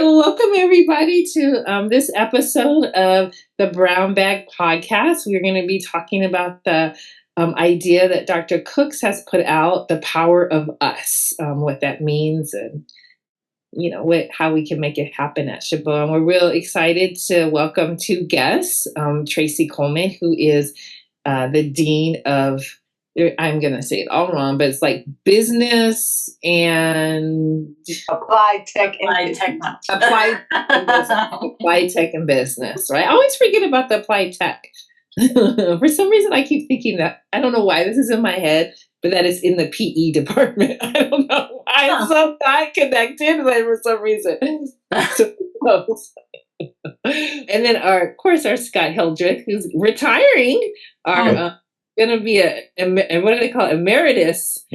well, welcome everybody to this episode of the Brown Bag Podcast. We're going to be talking about the idea that Dr. Cooks has put out, the power of us, what that means, and how we can make it happen at Chabot. And we're real excited to welcome two guests, Tracey Coleman, who is the dean of, I'm going to say it all wrong, but it's like business and applied tech and business, right? I always forget about the applied tech. For some reason, I keep thinking that, I don't know why this is in my head, but that is in the PE department. I don't know why it's so not connected, but for some reason. So close. And then our Scott Hildreth, who's retiring, going to be what do they call it? Emeritus,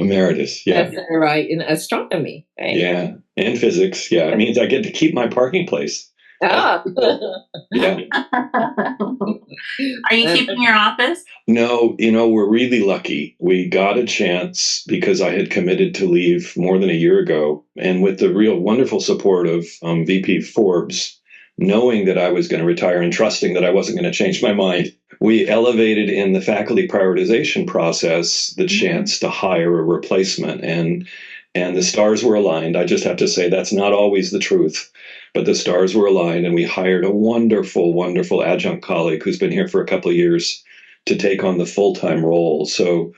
yeah. Right, in astronomy, right? Yeah, and physics. Yeah, it means I get to keep my parking place. Yeah. Are you keeping your office? No, we're really lucky. We got a chance because I had committed to leave more than a year ago. And with the real wonderful support of VP Forbes, knowing that I was going to retire and trusting that I wasn't going to change my mind, we elevated in the faculty prioritization process the chance to hire a replacement. And the stars were aligned. I just have to say that's not always the truth. But the stars were aligned, and we hired a wonderful, wonderful adjunct colleague who's been here for a couple of years to take on the full-time role. So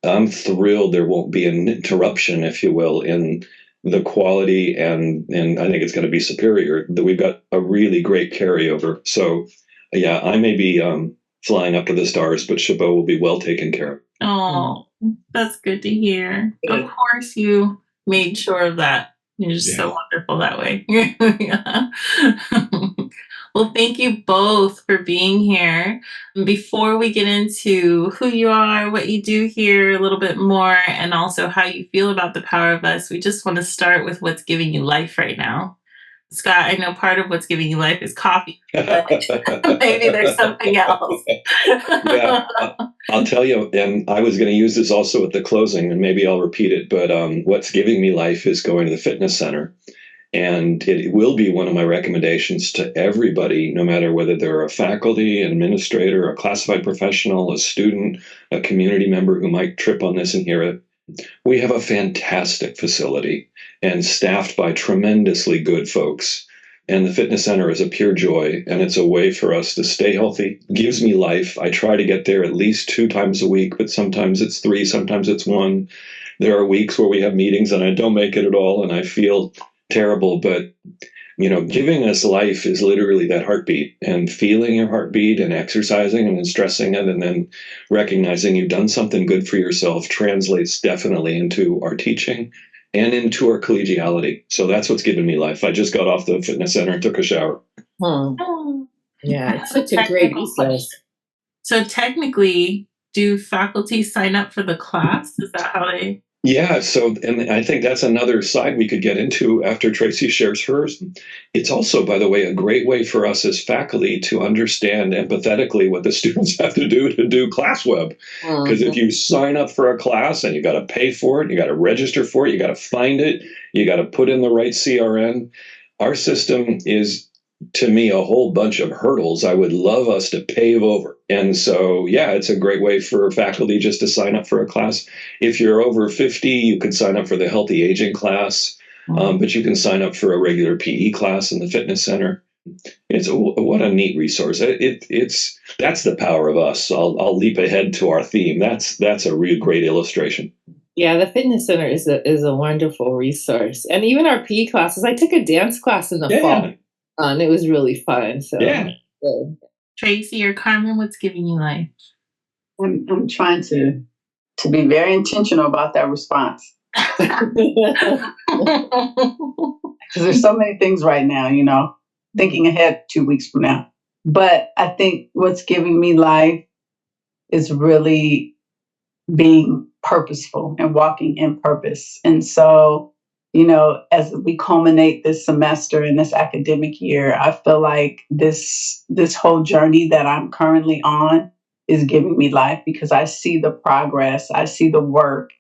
I'm thrilled there won't be an interruption, if you will, in the quality, and I think it's going to be superior, that we've got a really great carryover. So, yeah, I may be flying up to the stars, but Chabot will be well taken care of. Oh, that's good to hear. Of course, you made sure of that. You're just so wonderful that way. Well, thank you both for being here. Before we get into who you are, what you do here a little bit more, and also how you feel about the power of us, we just want to start with what's giving you life right now. Scott, I know part of what's giving you life is coffee, but maybe there's something else. Yeah, I'll tell you, and I was going to use this also at the closing, and maybe I'll repeat it, but what's giving me life is going to the fitness center. And it will be one of my recommendations to everybody, no matter whether they're a faculty, administrator, a classified professional, a student, a community member who might trip on this and hear it. We have a fantastic facility and staffed by tremendously good folks. And the fitness center is a pure joy, and it's a way for us to stay healthy. It gives me life. I try to get there at least 2 times a week, but sometimes it's 3, sometimes it's 1. There are weeks where we have meetings and I don't make it at all, and I feel terrible. But giving us life is literally that heartbeat, and feeling your heartbeat and exercising and then stressing it and then recognizing you've done something good for yourself translates definitely into our teaching and into our collegiality. So that's what's given me life. I just got off the fitness center and took a shower. Yeah, it's such a great resource. So technically, do faculty sign up for the class? Is that how they... Yeah, so, and I think that's another side we could get into after Tracey shares hers. It's also, by the way, a great way for us as faculty to understand empathetically what the students have to do class web. Because if you sign up for a class and you got to pay for it, you got to register for it, you got to find it, you got to put in the right CRN. Our system is, to me, a whole bunch of hurdles I would love us to pave over. And so, yeah, it's a great way for faculty just to sign up for a class. If you're over 50, you can sign up for the healthy aging class, but you can sign up for a regular PE class in the fitness center. What a neat resource. That's the power of us. I'll leap ahead to our theme. That's a real great illustration. Yeah, the fitness center is a wonderful resource. And even our PE classes, I took a dance class in the fall. And it was really fun. So Tracey or Carmen, what's giving you life? I'm trying to be very intentional about that response. Because there's so many things right now, thinking ahead 2 weeks from now. But I think what's giving me life is really being purposeful and walking in purpose. And so, as we culminate this semester and this academic year, I feel like this whole journey that I'm currently on is giving me life, because I see the progress, I see the work,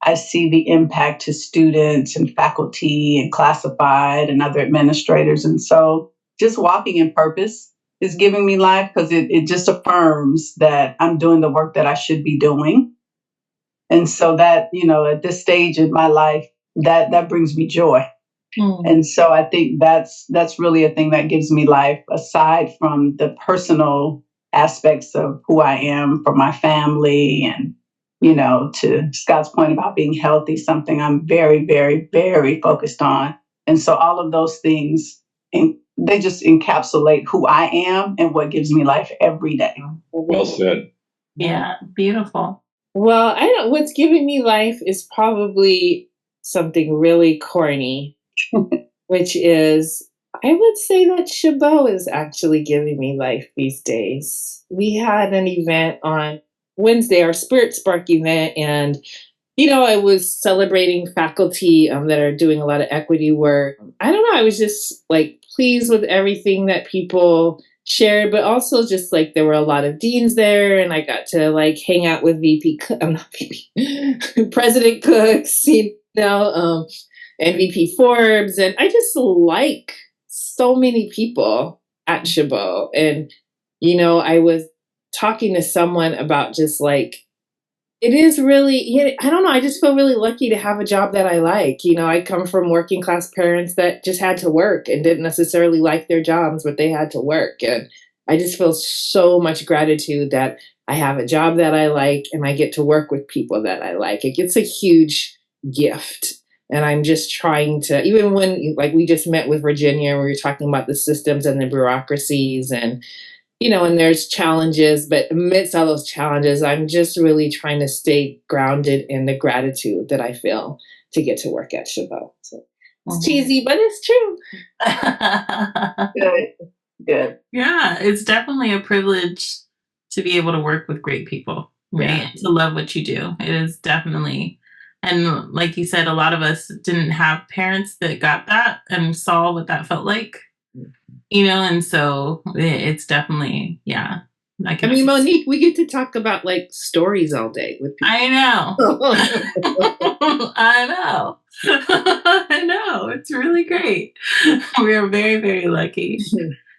I see the impact to students and faculty and classified and other administrators. And so just walking in purpose is giving me life because it just affirms that I'm doing the work that I should be doing. And so that, at this stage in my life, that brings me joy. And so I think that's really a thing that gives me life, aside from the personal aspects of who I am for my family and, to Scott's point about being healthy, something I'm very, very, very focused on. And so all of those things, they just encapsulate who I am and what gives me life every day. Well said. Yeah, beautiful. Well, I don't. What's giving me life is probably something really corny, which is, I would say that Chabot is actually giving me life these days. We had an event on Wednesday, our Spirit Spark event, and I was celebrating faculty that are doing a lot of equity work. I don't know. I was just like pleased with everything that people shared, but also just like there were a lot of deans there, and I got to like hang out with not VP, President Cooks, and VP Forbes, and I just like so many people at Chabot. And I was talking to someone about just like, it is really, I don't know, I just feel really lucky to have a job that I like. I come from working class parents that just had to work and didn't necessarily like their jobs, but they had to work. And I just feel so much gratitude that I have a job that I like and I get to work with people that I like. It's a huge gift. And I'm just trying to, even when, like, we just met with Virginia, we were talking about the systems and the bureaucracies and, and there's challenges, but amidst all those challenges, I'm just really trying to stay grounded in the gratitude that I feel to get to work at Chabot. So it's cheesy, but it's true. Good. Yeah, it's definitely a privilege to be able to work with great people, right? Yeah. To love what you do. It is definitely. And like you said, a lot of us didn't have parents that got that and saw what that felt like. And so it's definitely, yeah. Monique, we get to talk about like stories all day with people. I know. I know. I know. It's really great. We are very, very lucky.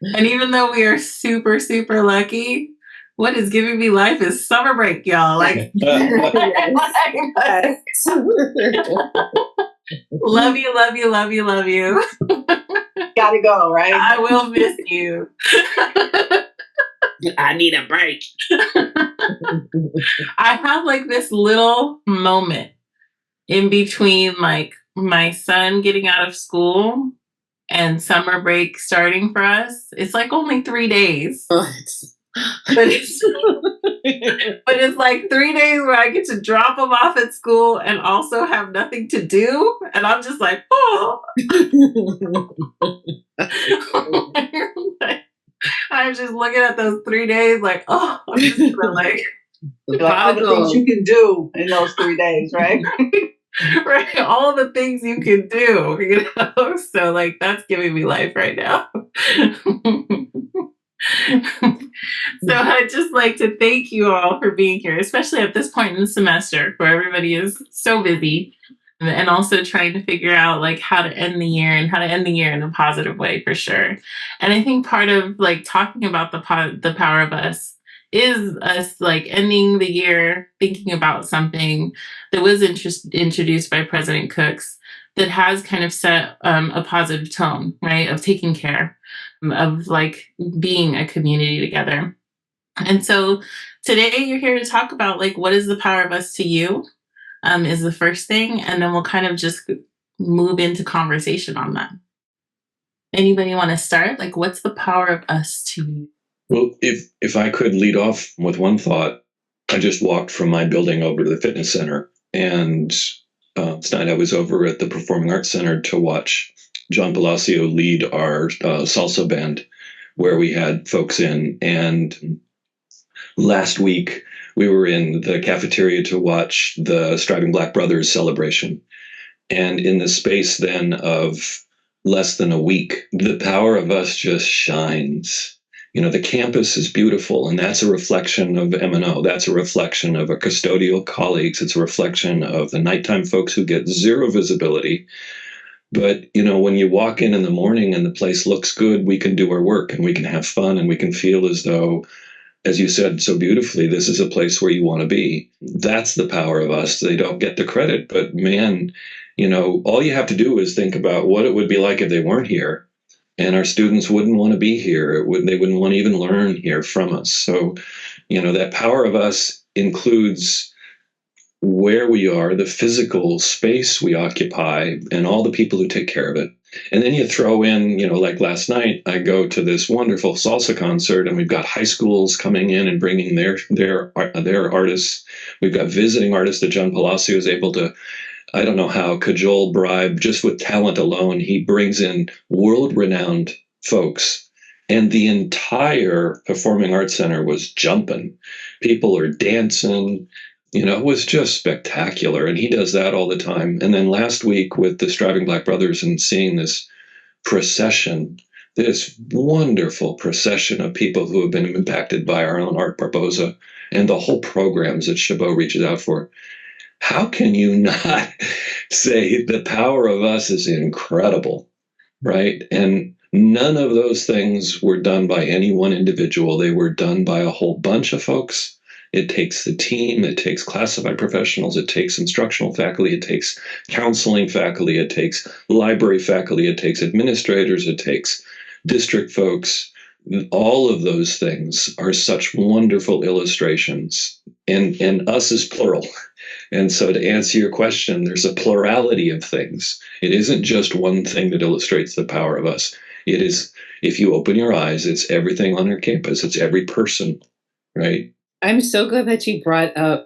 And even though we are super, super lucky, what is giving me life is summer break, y'all. Like, yes. Love you, love you, love you, love you. Gotta go, right? I will miss you. I need a break. I have like this little moment in between like my son getting out of school and summer break starting for us. It's like only 3 days. But it's like 3 days where I get to drop them off at school and also have nothing to do. And I'm just like, oh. I'm just looking at those 3 days like, oh, I'm just gonna like all the things you can do in those 3 days, right? Right, all the things you can do, So like that's giving me life right now. So I'd just like to thank you all for being here, especially at this point in the semester where everybody is so busy and also trying to figure out like how to end the year and how to end the year in a positive way for sure. And I think part of like talking about the power of us is us like ending the year thinking about something that was introduced by President Cooks that has kind of set a positive tone, right, of taking care, of like being a community together. And so today you're here to talk about like what is the power of us to you is the first thing, and then we'll kind of just move into conversation on that. Anybody want to start? Like, what's the power of us to you? Well, if I could lead off with one thought, I just walked from my building over to the fitness center, and tonight I was over at the Performing Arts Center to watch John Palacio lead our salsa band, where we had folks in. And last week we were in the cafeteria to watch the Striving Black Brothers celebration. And in the space then of less than a week, the power of us just shines. The campus is beautiful, and that's a reflection of M&O. That's a reflection of our custodial colleagues. It's a reflection of the nighttime folks who get zero visibility. But, when you walk in the morning and the place looks good, we can do our work and we can have fun and we can feel as though, as you said so beautifully, this is a place where you want to be. That's the power of us. They don't get the credit, but man, all you have to do is think about what it would be like if they weren't here. And our students wouldn't want to be here. They wouldn't want to even learn here from us. So, that power of us includes where we are, the physical space we occupy, and all the people who take care of it. And then you throw in, like last night, I go to this wonderful salsa concert, and we've got high schools coming in and bringing their artists. We've got visiting artists that John Palacio is able to, I don't know how, cajole, bribe, just with talent alone. He brings in world-renowned folks. And the entire Performing Arts Center was jumping. People are dancing. It was just spectacular. And he does that all the time. And then last week with the Striving Black Brothers and seeing this procession, this wonderful procession of people who have been impacted by our own Art Barboza and the whole programs that Chabot reaches out for. How can you not say the power of us is incredible, right? And none of those things were done by any one individual. They were done by a whole bunch of folks. It takes the team, it takes classified professionals, it takes instructional faculty, it takes counseling faculty, it takes library faculty, it takes administrators, it takes district folks. All of those things are such wonderful illustrations. And us is plural. And so to answer your question, there's a plurality of things. It isn't just one thing that illustrates the power of us. It is, if you open your eyes, it's everything on our campus. It's every person, right? I'm so glad that you brought up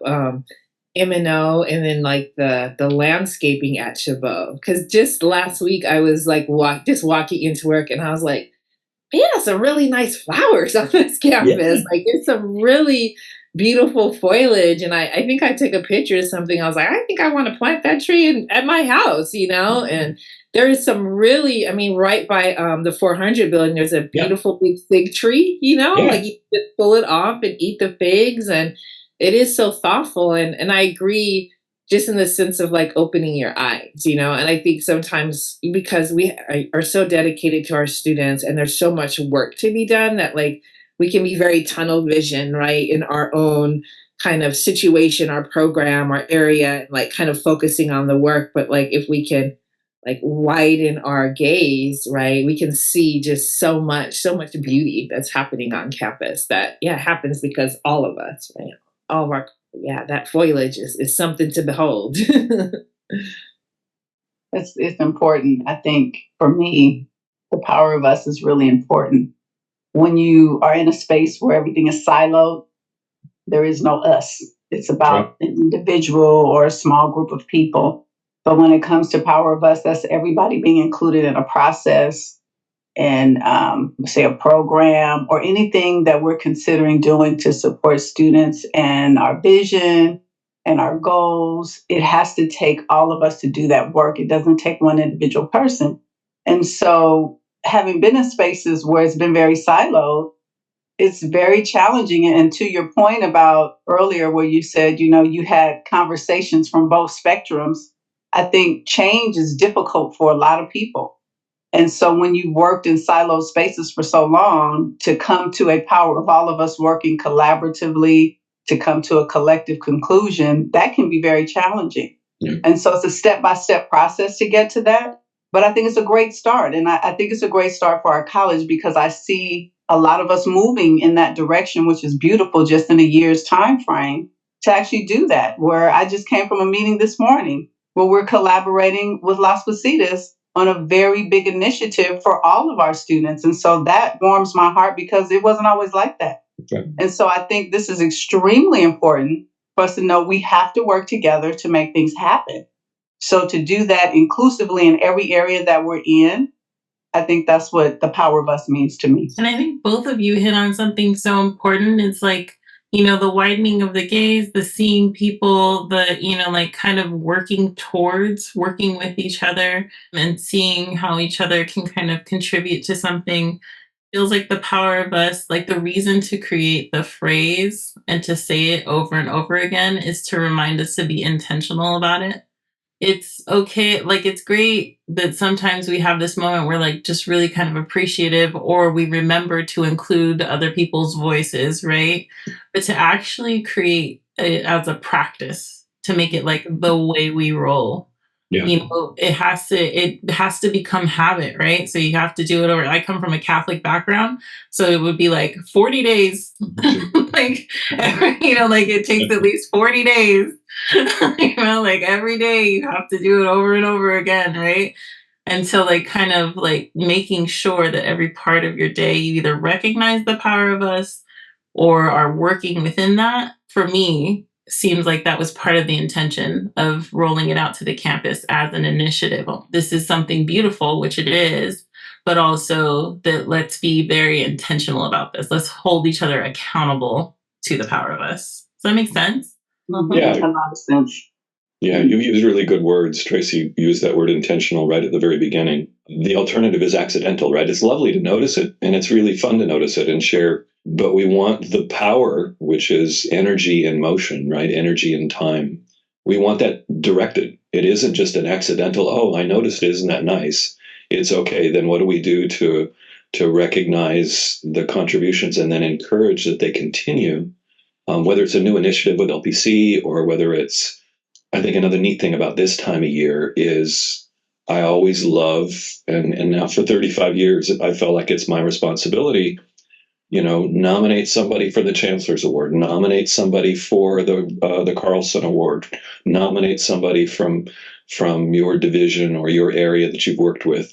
M&O and then like the landscaping at Chabot. Because just last week I was like walking into work and I was like, yeah, some really nice flowers on this campus. Yeah. Like there's some really beautiful foliage. And I think I took a picture of something. I was like, I think I want to plant that tree at my house, And there is some really, right by the 400 building, there's a beautiful big fig tree, Yeah. like you just pull it off and eat the figs. And it is so thoughtful. And I agree just in the sense of like opening your eyes, And I think sometimes because we are so dedicated to our students and there's so much work to be done that like we can be very tunnel vision, right, in our own kind of situation, our program, our area, like kind of focusing on the work. But like if we can like widen our gaze, right, we can see just so much beauty that's happening on campus that happens because all of us, right? All of our that foliage is something to behold. It's important. I think for me, the power of us is really important. When you are in a space where everything is siloed, there is no us. It's about an individual or a small group of people. But when it comes to power of us, that's everybody being included in a process and say a program or anything that we're considering doing to support students and our vision and our goals. It has to take all of us to do that work. It doesn't take one individual person. And so having been in spaces where it's been very siloed, it's very challenging. And to your point about earlier where you said, you had conversations from both spectrums, I think change is difficult for a lot of people. And so when you worked in siloed spaces for so long, to come to a power of all of us working collaboratively, to come to a collective conclusion, that can be very challenging. Yeah. And so it's a step-by-step process to get to that. But I think it's a great start. And I think it's a great start for our college because I see a lot of us moving in that direction, which is beautiful just in a year's time frame to actually do that. Where I just came from a meeting this morning where we're collaborating with Las Positas on a very big initiative for all of our students. And so that warms my heart because it wasn't always like that. Okay. And so I think this is extremely important for us to know we have to work together to make things happen. So to do that inclusively in every area that we're in, I think that's what the power of us means to me. And I think both of you hit on something so important. It's like, the widening of the gaze, the seeing people, the, like kind of working with each other and seeing how each other can kind of contribute to something feels like the power of us, like the reason to create the phrase and to say it over and over again is to remind us to be intentional about it. It's okay, like it's great that sometimes we have this moment where like just really kind of appreciative or we remember to include other people's voices, right? But to actually create it as a practice, to make it like the way we roll, Yeah. it has to become habit, right? So you have to do it over. I come from a Catholic background, so it would be like 40 days. Like like it takes at least 40 days. Like every day you have to do it over and over again, right? And so like kind of like making sure that every part of your day you either recognize the power of us or are working within that, for me, seems like that was part of the intention of rolling it out to the campus as an initiative. This is something beautiful, which it is, but also that let's be very intentional about this. Let's hold each other accountable to the power of us. Does that make sense? Yeah. A lot of sense. Yeah, you use really good words. Tracey used that word intentional right at the very beginning. The alternative is accidental, right? It's lovely to notice it, and it's really fun to notice it and share. But we want the power, which is energy and motion, right? Energy and time. We want that directed. It isn't just an accidental, oh, I noticed it, isn't that nice? It's okay, then what do we do to recognize the contributions and then encourage that they continue, whether it's a new initiative with LPC or whether it's, I think another neat thing about this time of year is I always love, and now for 35 years, I felt like it's my responsibility, nominate somebody for the Chancellor's Award, nominate somebody for the Carlson Award, nominate somebody from your division or your area that you've worked with.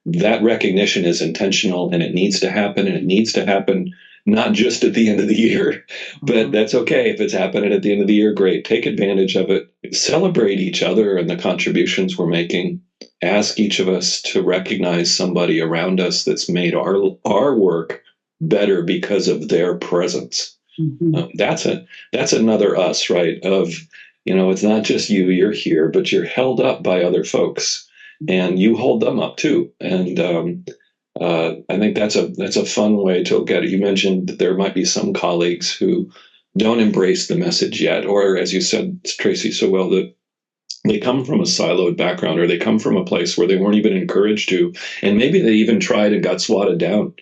That recognition is intentional, and it needs to happen, and it needs to happen not just at the end of the year, but that's okay. If it's happening at the end of the year, great. Take advantage of it. Celebrate each other and the contributions we're making. Ask each of us to recognize somebody around us that's made our work better because of their presence. That's another us, right? Of, it's not just you're here, but you're held up by other folks, and you hold them up too. And I think that's a fun way to look at it. You mentioned that there might be some colleagues who don't embrace the message yet, or as you said, Tracey, so well, that they come from a siloed background, or they come from a place where they weren't even encouraged to, and maybe they even tried and got swatted down.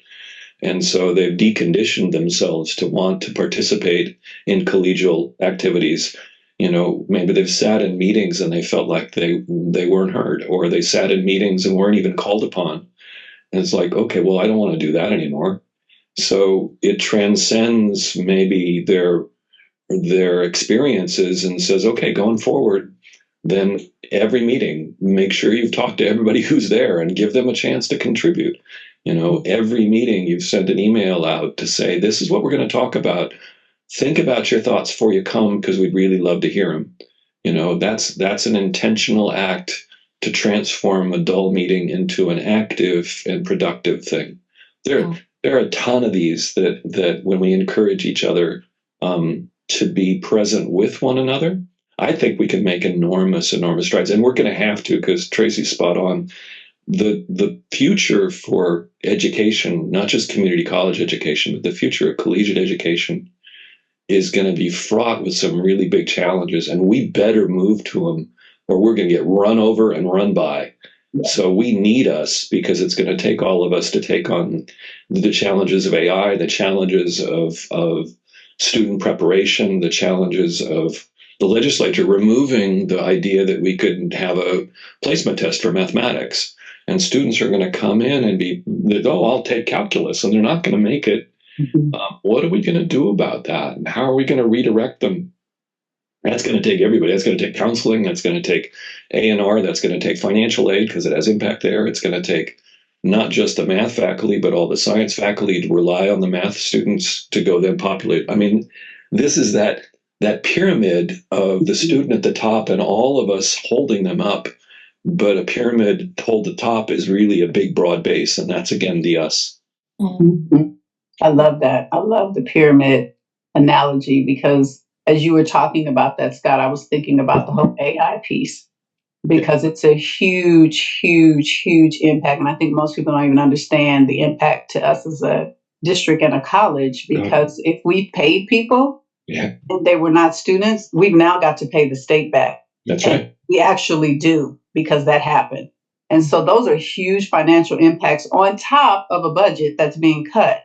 And so they've deconditioned themselves to want to participate in collegial activities. Maybe they've sat in meetings and they felt like they weren't heard, or they sat in meetings and weren't even called upon. And it's like, okay, well, I don't want to do that anymore. So it transcends maybe their experiences and says, okay, going forward, then every meeting, make sure you've talked to everybody who's there and give them a chance to contribute. Every meeting you've sent an email out to say, this is what we're going to talk about. Think about your thoughts before you come, because we'd really love to hear them. That's an intentional act to transform a dull meeting into an active and productive thing. There are a ton of these that when we encourage each other to be present with one another, I think we can make enormous strides. And we're going to have to, because Tracey's spot on. The future for education, not just community college education, but the future of collegiate education is going to be fraught with some really big challenges, and we better move to them or we're going to get run over and run by. So we need us, because it's going to take all of us to take on the challenges of AI, the challenges of student preparation, the challenges of the legislature removing the idea that we could have a placement test for mathematics. And students are going to come in and I'll take calculus, and they're not going to make it. What are we going to do about that? And how are we going to redirect them? That's going to take everybody. That's going to take counseling. That's going to take A&R. That's going to take financial aid, because it has impact there. It's going to take not just the math faculty, but all the science faculty to rely on the math students to go then populate. I mean, this is that pyramid of the student at the top and all of us holding them up. But a pyramid to hold the top is really a big, broad base. And that's, again, the us. I love that. I love the pyramid analogy, because as you were talking about that, Scott, I was thinking about the whole AI piece. because it's a huge, huge, huge impact. And I think most people don't even understand the impact to us as a district and a college, because if we paid people Yeah, and they were not students, we've now got to pay the state back. that's And right. we actually do, because that happened. And so those are huge financial impacts on top of a budget that's being cut.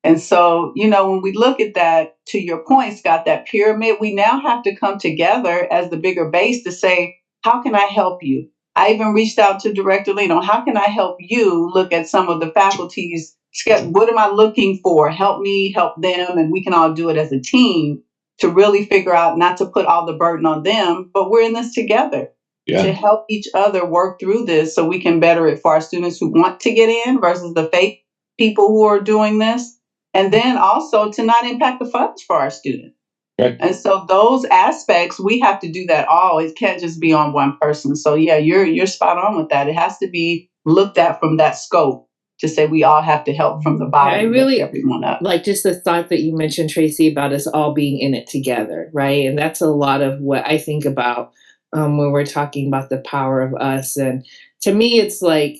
And so, when we look at that, to your point, Scott, that pyramid, we now have to come together as the bigger base to say, how can I help you? I even reached out to Director Leno. How can I help you look at some of the faculties? What am I looking for? Help me, help them. And we can all do it as a team to really figure out, not to put all the burden on them, but we're in this together to Yeah, help each other work through this so we can better it for our students who want to get in versus the fake people who are doing this. And then also to not impact the funds for our students. right. And so those aspects, we have to do that all. It can't just be on one person. So yeah, you're spot on with that. It has to be looked at from that scope to say we all have to help from the I bottom and lift really everyone up. like just the thought that you mentioned, Tracy, about us all being in it together, right? And that's a lot of what I think about when we're talking about the power of us. And to me, it's like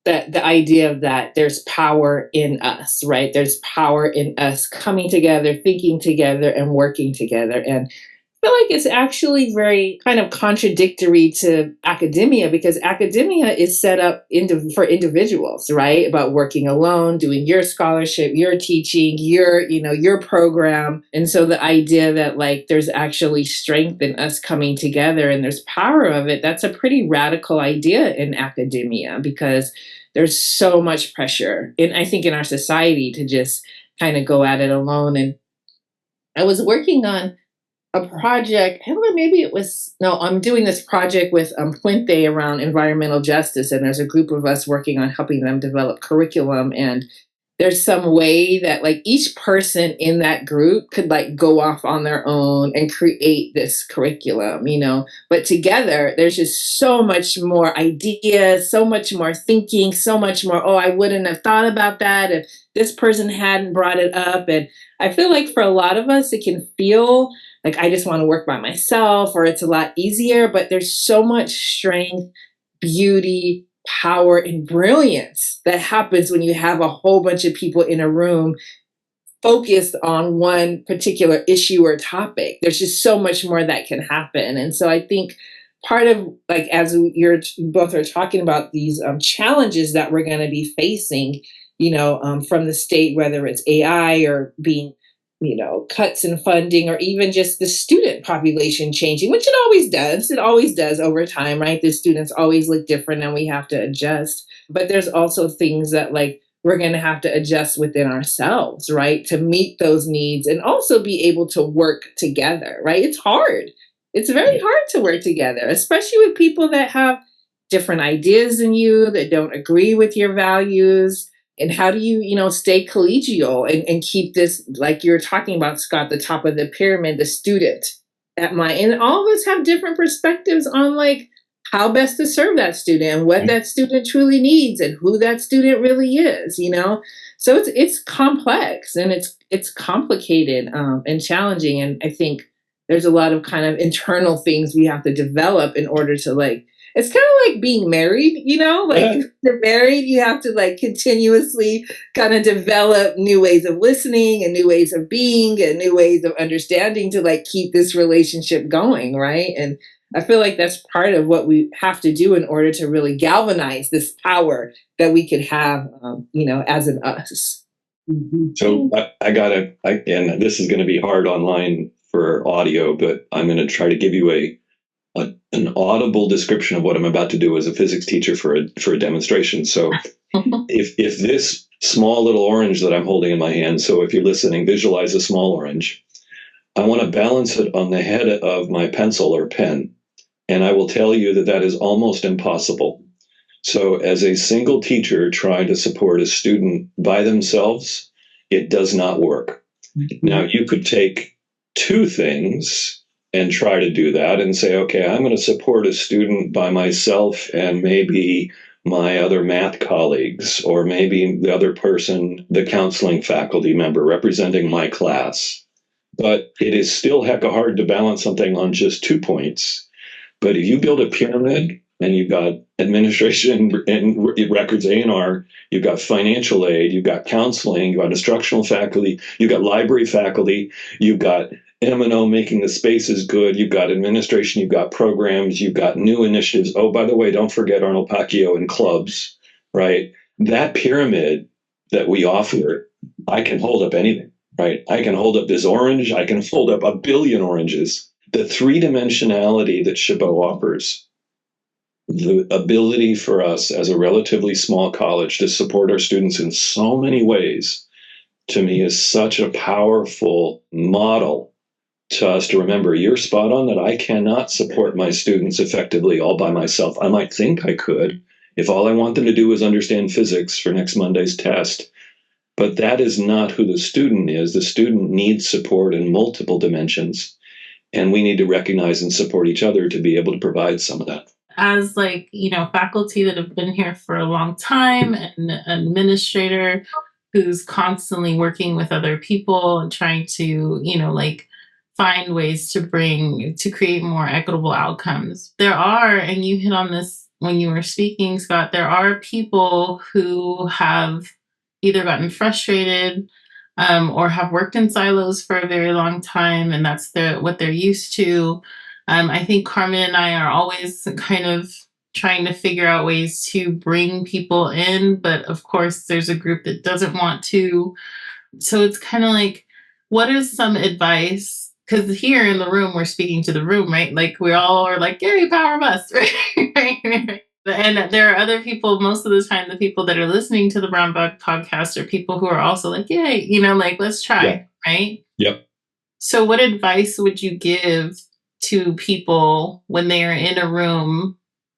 that the idea of that there's power in us, right? There's power in us coming together, thinking together, and working together. And I feel like it's actually very kind of contradictory to academia, because academia is set up for individuals, right? About working alone, doing your scholarship, your teaching, your program. And so the idea that like there's actually strength in us coming together and there's power of it, that's a pretty radical idea in academia, because there's so much pressure in, I think, in our society to just kind of go at it alone. And I was working on a project. I don't know, maybe it was, no, I'm doing this project with Puente around environmental justice, and there's a group of us working on helping them develop curriculum. And there's some way that like each person in that group could like go off on their own and create this curriculum, but together there's just so much more ideas, so much more thinking, so much more, oh, I wouldn't have thought about that if this person hadn't brought it up. And I feel like for a lot of us it can feel like I just want to work by myself, or it's a lot easier, but there's so much strength, beauty, power, and brilliance that happens when you have a whole bunch of people in a room focused on one particular issue or topic. There's just so much more that can happen. And so I think part of, like, as you're both are talking about these challenges that we're going to be facing, from the state, whether it's AI or being cuts in funding, or even just the student population changing, which it always does. It always does over time, right? The students always look different and we have to adjust. But there's also things that like we're going to have to adjust within ourselves, right? To meet those needs and also be able to work together, right? It's hard. It's very hard to work together, especially with people that have different ideas than you, that don't agree with your values. And how do you, stay collegial and keep this, like you're talking about, Scott, the top of the pyramid, the student at mind. And all of us have different perspectives on like how best to serve that student and what that student truly needs and who that student really is, So it's complex and it's complicated and challenging. And I think there's a lot of kind of internal things we have to develop in order to like, it's kind of like being married, like if you're married, you have to like continuously kind of develop new ways of listening and new ways of being and new ways of understanding to like keep this relationship going, right? And I feel like that's part of what we have to do in order to really galvanize this power that we could have, as an us. Mm-hmm. So and this is going to be hard online for audio, but I'm going to try to give you an audible description of what I'm about to do as a physics teacher for a demonstration. So if this small little orange that I'm holding in my hand, so if you're listening, visualize a small orange. I want to balance it on the head of my pencil or pen. And I will tell you that is almost impossible. So as a single teacher trying to support a student by themselves, it does not work. Mm-hmm. Now you could take two things and try to do that and say, okay, I'm going to support a student by myself and maybe my other math colleagues, or maybe the other person, the counseling faculty member representing my class. But it is still hecka hard to balance something on just 2 points. But if you build a pyramid and you've got administration and records A&R, you've got financial aid, you've got counseling, you've got instructional faculty, you've got library faculty, you've got M&O making the spaces good, you've got administration, you've got programs, you've got new initiatives. Oh, by the way, don't forget Arnold Pacquiao and clubs, right? That pyramid that we offer, I can hold up anything, right? I can hold up this orange, I can hold up a billion oranges. The three-dimensionality that Chabot offers, the ability for us as a relatively small college to support our students in so many ways, to me is such a powerful model to us to remember. You're spot on that I cannot support my students effectively all by myself. I might think I could if all I want them to do is understand physics for next Monday's test. But that is not who the student is. The student needs support in multiple dimensions, and we need to recognize and support each other to be able to provide some of that. As faculty that have been here for a long time, and an administrator who's constantly working with other people and trying to, find ways to create more equitable outcomes. There are, and you hit on this when you were speaking, Scott, there are people who have either gotten frustrated or have worked in silos for a very long time, and that's what they're used to. I think Carmen and I are always kind of trying to figure out ways to bring people in, but of course there's a group that doesn't want to. So it's kind of like, what is some advice? Because here in the room, we're speaking to the room, right? Like we all are like, yay, power of us, right? And there are other people, most of the time, the people that are listening to the Brown Bag podcast are people who are also like, yay, let's try, Yeah. right? Yep. So what advice would you give to people when they are in a room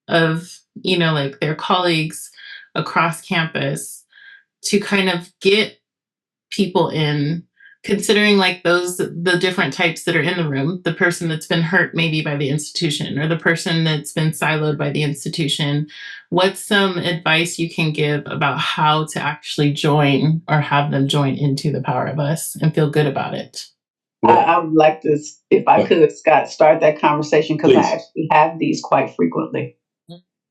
of, their colleagues across campus to kind of get people in, considering the different types that are in the room, the person that's been hurt maybe by the institution or the person that's been siloed by the institution? What's some advice you can give about how to actually join or have them join into the Power of Us and feel good about it? I would like to, if I could, Scott, start that conversation, because I Please. actually have these quite frequently.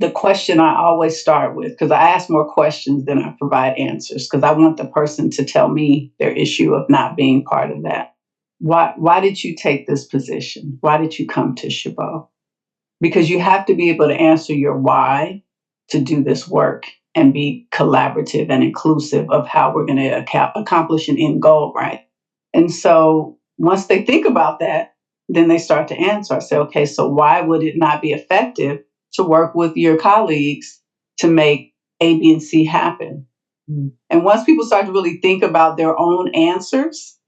The question I always start with, because I ask more questions than I provide answers, because I want the person to tell me their issue of not being part of that. Why did you take this position? Why did you come to Chabot? Because you have to be able to answer your why to do this work and be collaborative and inclusive of how we're going to accomplish an end goal, right? And so once they think about that, then they start to answer. I say, okay, so why would it not be effective to work with your colleagues to make A, B, and C happen? And once people start to really think about their own answers,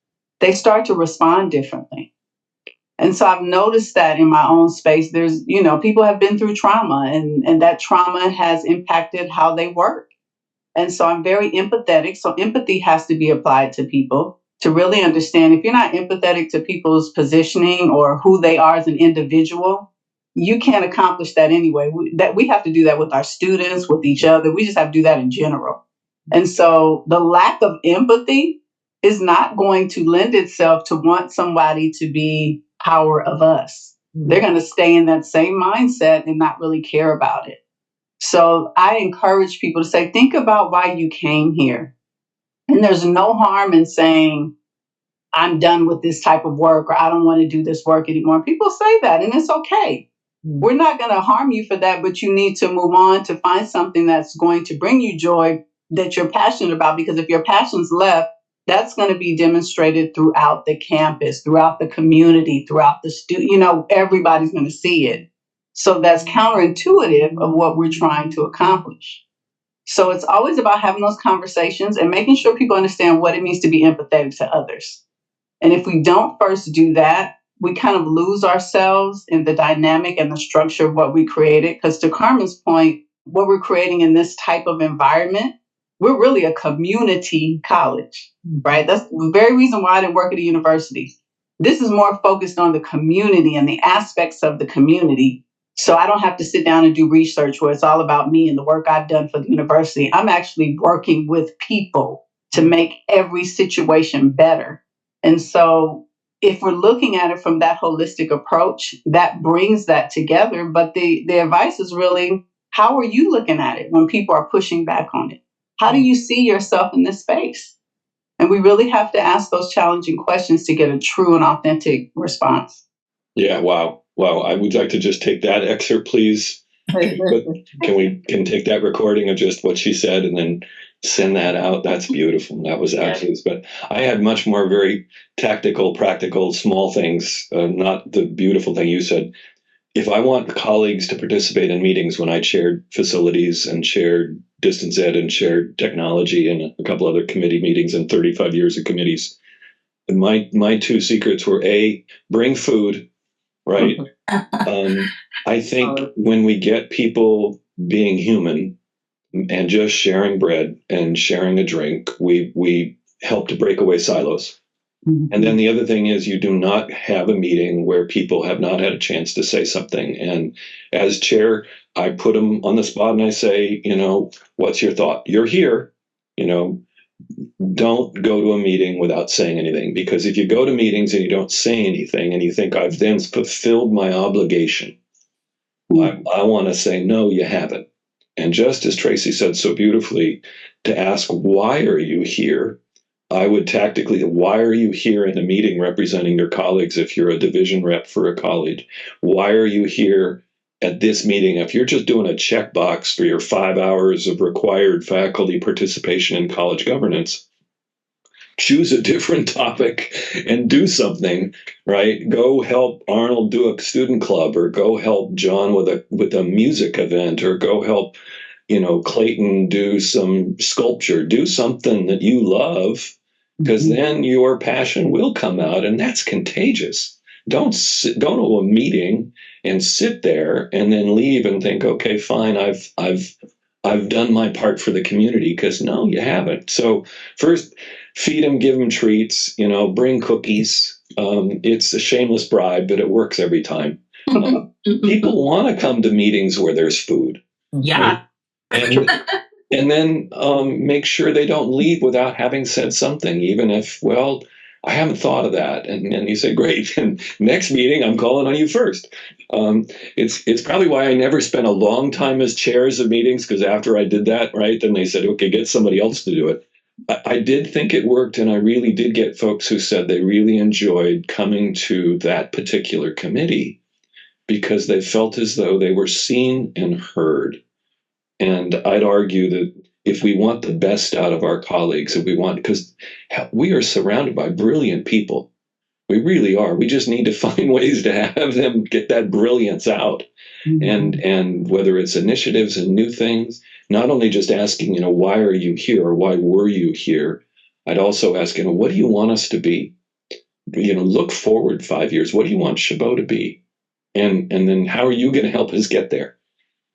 they start to respond differently. And so I've noticed that in my own space, there's, people have been through trauma, and that trauma has impacted how they work. And so I'm very empathetic. So empathy has to be applied to people to really understand. If you're not empathetic to people's positioning or who they are as an individual, you can't accomplish that anyway. We have to do that with our students, with each other. We just have to do that in general. And so the lack of empathy is not going to lend itself to want somebody to be power of us. They're going to stay in that same mindset and not really care about it. So I encourage people to say, think about why you came here. And there's no harm in saying, I'm done with this type of work, or I don't want to do this work anymore. People say that, and it's okay. We're not going to harm you for that, but you need to move on to find something that's going to bring you joy, that you're passionate about, because if your passion's left, that's going to be demonstrated throughout the campus, throughout the community, throughout the everybody's going to see it. So that's counterintuitive of what we're trying to accomplish. So it's always about having those conversations and making sure people understand what it means to be empathetic to others. And if we don't first do that, we kind of lose ourselves in the dynamic and the structure of what we created. Because to Carmen's point, what we're creating in this type of environment, we're really a community college, right? That's the very reason why I didn't work at a university. This is more focused on the community and the aspects of the community. So I don't have to sit down and do research where it's all about me and the work I've done for the university. I'm actually working with people to make every situation better. And so if we're looking at it from that holistic approach, that brings that together. But the advice is really, how are you looking at it when people are pushing back on it? How do you see yourself in this space? And we really have to ask those challenging questions to get a true and authentic response. Yeah, wow. Wow. I would like to just take that excerpt, please. Can we take that recording of just what she said and then send that out? That's beautiful. That was absolutely. But I had much more very tactical, practical, small things, not the beautiful thing you said. If I want colleagues to participate in meetings when I chaired facilities and chaired distance ed and shared technology and a couple other committee meetings and 35 years of committees, my two secrets were A, bring food, right? I think when we get people being human and just sharing bread and sharing a drink, we help to break away silos. And then the other thing is, you do not have a meeting where people have not had a chance to say something. And as chair, I put them on the spot and I say, what's your thought? You're here, don't go to a meeting without saying anything. Because if you go to meetings and you don't say anything and you think I've then fulfilled my obligation, I want to say, no, you haven't. And just as Tracey said so beautifully, to ask, why are you here? I would tactically, why are you here in a meeting representing your colleagues if you're a division rep for a college? Why are you here at this meeting? If you're just doing a checkbox for your 5 hours of required faculty participation in college governance, choose a different topic and do something, right? Go help Arnold do a student club, or go help John with a music event, or go help, Clayton do some sculpture. Do something that you love, because then your passion will come out, and that's contagious. Don't go to a meeting and sit there and then leave and think, okay, fine, I've done my part for the community, because no, you haven't. So first, feed them, give them treats, bring cookies. It's a shameless bribe, but it works every time. People want to come to meetings where there's food. Yeah. Right? And then make sure they don't leave without having said something, even if, well, I haven't thought of that. And you say, great, and next meeting, I'm calling on you first. It's probably why I never spent a long time as chairs of meetings, because after I did that, right, then they said, okay, get somebody else to do it. I did think it worked, and I really did get folks who said they really enjoyed coming to that particular committee because they felt as though they were seen and heard. And I'd argue that if we want the best out of our colleagues, because we are surrounded by brilliant people. We really are. We just need to find ways to have them get that brilliance out. And whether it's initiatives and new things, not only just asking, why are you here, or why were you here? I'd also ask, what do you want us to be? Look forward 5 years. What do you want Chabot to be? And then how are you going to help us get there?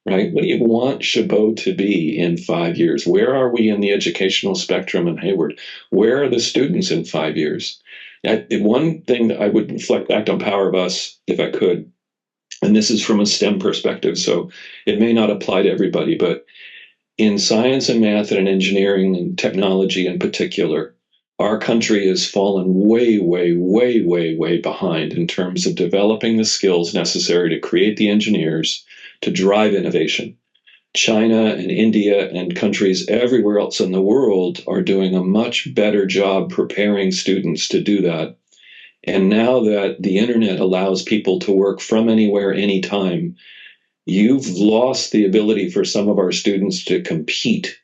Right? What do you want Chabot to be in 5 years? Where are we in the educational spectrum in Hayward? Where are the students in 5 years? One thing that I would reflect back on Power of Us, if I could, and this is from a STEM perspective, so it may not apply to everybody, but in science and math and engineering and technology in particular, our country has fallen way, way, way, way, way behind in terms of developing the skills necessary to create the engineers to drive innovation. China and India and countries everywhere else in the world are doing a much better job preparing students to do that. And now that the internet allows people to work from anywhere, anytime, you've lost the ability for some of our students to compete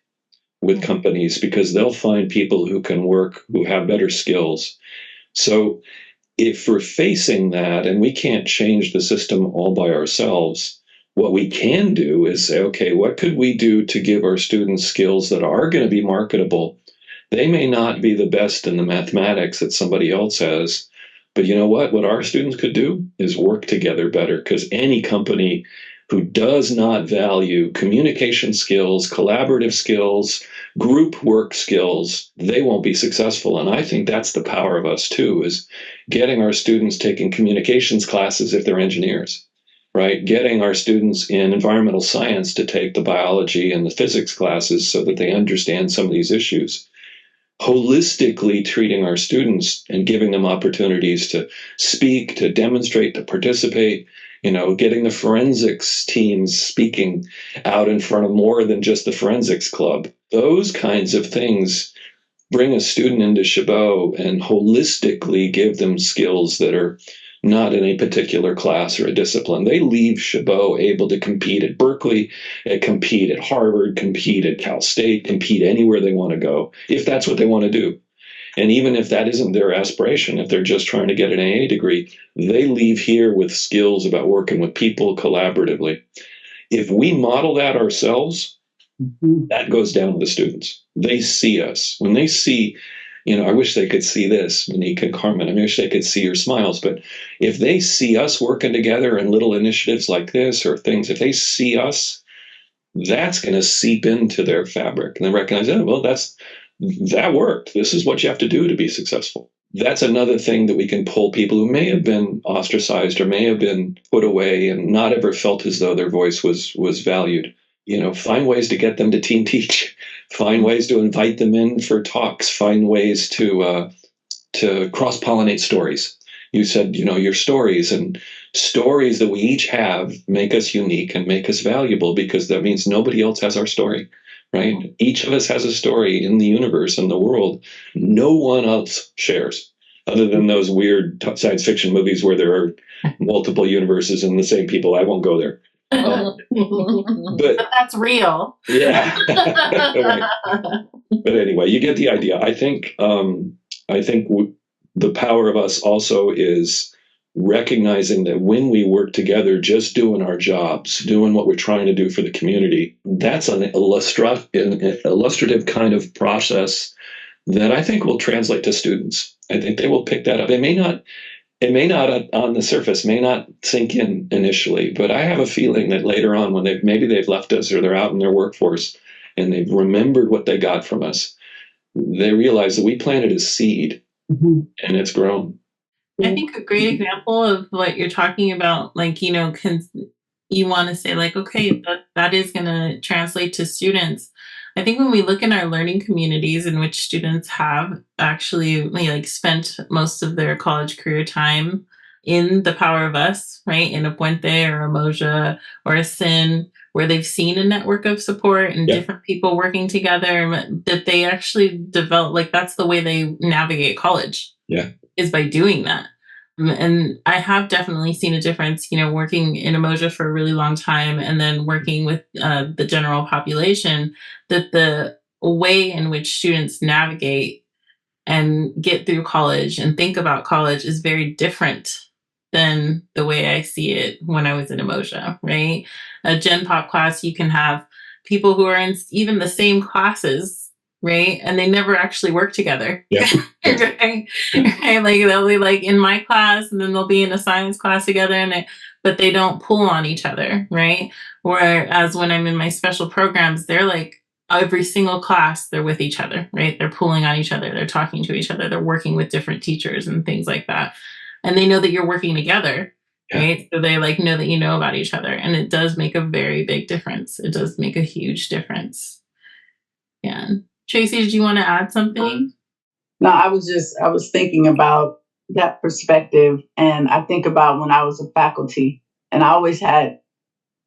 with companies, because they'll find people who can work, who have better skills. So if we're facing that, and we can't change the system all by ourselves, what we can do is say, okay, what could we do to give our students skills that are going to be marketable? They may not be the best in the mathematics that somebody else has, but you know what? What our students could do is work together better, because any company who does not value communication skills, collaborative skills, group work skills, they won't be successful. And I think that's the power of us too, is getting our students taking communications classes if they're engineers, right? Getting our students in environmental science to take the biology and the physics classes so that they understand some of these issues. holistically treating our students and giving them opportunities to speak, to demonstrate, to participate, getting the forensics teams speaking out in front of more than just the forensics club. Those kinds of things bring a student into Chabot and holistically give them skills that are not in a particular class or a discipline. They leave Chabot able to compete at Berkeley, compete at Harvard, compete at Cal State, compete anywhere they want to go, if that's what they want to do. And even if that isn't their aspiration, if they're just trying to get an AA degree, they leave here with skills about working with people collaboratively. If we model that ourselves, that goes down to the students. They see us. When they see, I wish they could see this, Monique and Carmen. I wish they could see your smiles. But if they see us working together in little initiatives like this or things, if they see us, that's going to seep into their fabric. And they recognize, that worked. This is what you have to do to be successful. That's another thing that we can pull people who may have been ostracized or may have been put away and not ever felt as though their voice was valued. Find ways to get them to team teach, find ways to invite them in for talks, find ways to cross-pollinate stories. You said, your stories and stories that we each have make us unique and make us valuable, because that means nobody else has our story, right? Each of us has a story in the universe and the world. No one else shares, other than those weird science fiction movies where there are multiple universes and the same people. I won't go there. But that's real. Yeah. Right. But anyway, you get the idea. I think the power of us also is recognizing that when we work together, just doing our jobs, doing what we're trying to do for the community, that's an illustrative kind of process that I think will translate to students. I think they will pick that up. It may not on the surface, may not sink in initially, but I have a feeling that later on, when they've left us or they're out in their workforce and they've remembered what they got from us, they realize that we planted a seed and it's grown. I think a great example of what you're talking about, you want to say okay, that is going to translate to students. I think when we look in our learning communities in which students have actually spent most of their college career time in the Power of Us, right, in a Puente or a Moja or a Sin, where they've seen a network of support and different people working together, that they actually develop, that's the way they navigate college. Yeah. Is by doing that. And I have definitely seen a difference, working in Emoja for a really long time and then working with the general population, that the way in which students navigate and get through college and think about college is very different than the way I see it when I was in Emoja, right? A Gen Pop class, you can have people who are in even the same classes, right? And they never actually work together. Yeah. Right? They'll be in my class and then they'll be in a science class together, but they don't pull on each other, right? Whereas when I'm in my special programs, they're every single class, they're with each other, right? They're pulling on each other. They're talking to each other. They're working with different teachers and things like that. And they know that you're working together, right? So they know that you know about each other. And it does make a very big difference. It does make a huge difference. Yeah. Tracey, did you want to add something? No, I was thinking about that perspective. And I think about when I was a faculty and I always had,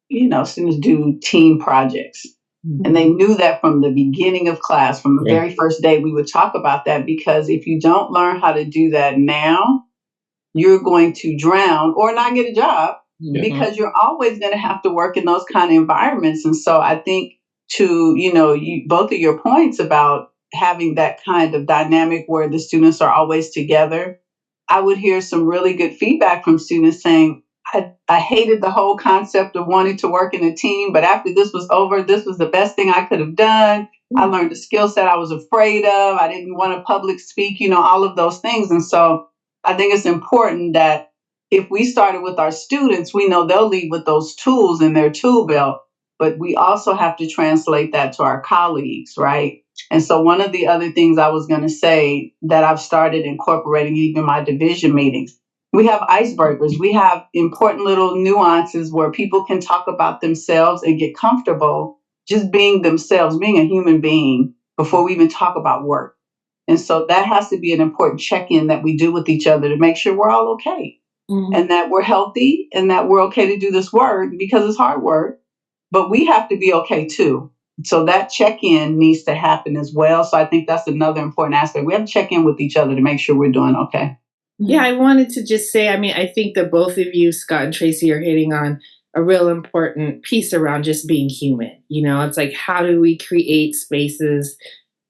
students do team projects. And they knew that from the beginning of class, from the very first day, we would talk about that, because if you don't learn how to do that now, you're going to drown or not get a job, because you're always going to have to work in those kind of environments. And so I think to, both of your points about having that kind of dynamic where the students are always together, I would hear some really good feedback from students saying, I hated the whole concept of wanting to work in a team, but after this was over, this was the best thing I could have done. I learned a skill set I was afraid of. I didn't want to public speak, all of those things. And so I think it's important that if we started with our students, we know they'll leave with those tools in their tool belt, but we also have to translate that to our colleagues, right? And so one of the other things I was going to say that I've started incorporating even my division meetings, we have icebreakers. We have important little nuances where people can talk about themselves and get comfortable just being themselves, being a human being, before we even talk about work. And so that has to be an important check-in that we do with each other to make sure we're all okay and that we're healthy and that we're okay to do this work because it's hard work, but we have to be okay too. So that check-in needs to happen as well. So I think that's another important aspect. We have to check in with each other to make sure we're doing okay. Yeah, I wanted to just say, I mean, I think that both of you, Scott and Tracey, are hitting on a real important piece around just being human. It's like, how do we create spaces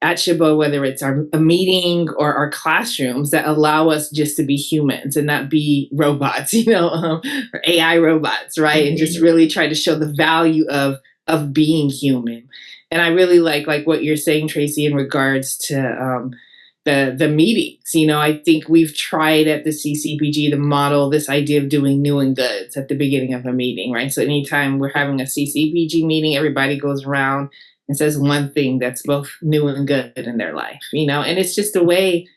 at Chabot, whether it's a meeting or our classrooms, that allow us just to be humans and not be robots, or AI robots, right? And just really try to show the value of being human. And I really like what you're saying, Tracey, in regards to the meetings. I think we've tried at the CCPG to model this idea of doing new and goods at the beginning of a meeting, right? So anytime we're having a CCPG meeting, everybody goes around and says one thing that's both new and good in their life, and it's just a way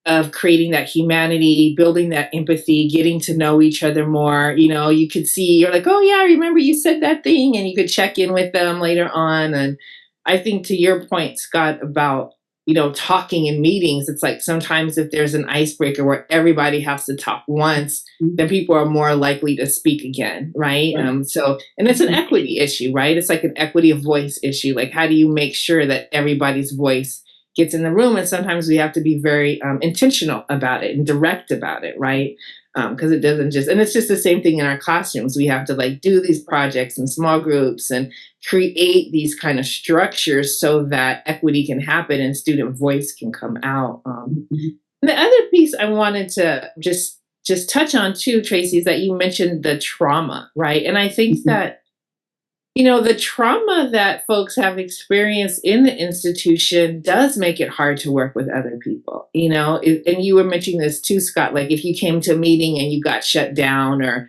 of creating that humanity, building that empathy, getting to know each other more. You could see, you're like, oh yeah, I remember you said that thing, and you could check in with them later on. And I think to your point, Scott, about talking in meetings, it's like sometimes if there's an icebreaker where everybody has to talk once, then people are more likely to speak again, right? So, and it's an equity issue, right? It's like an equity of voice issue. Like, how do you make sure that everybody's voice gets in the room? And sometimes we have to be very intentional about it and direct about it, right? Because it doesn't just, and it's just the same thing in our classrooms. We have to do these projects in small groups and create these kind of structures so that equity can happen and student voice can come out. And the other piece I wanted to just touch on too, Tracey, is that you mentioned the trauma, right? And I think that the trauma that folks have experienced in the institution does make it hard to work with other people, and you were mentioning this too, Scott, like if you came to a meeting and you got shut down, or,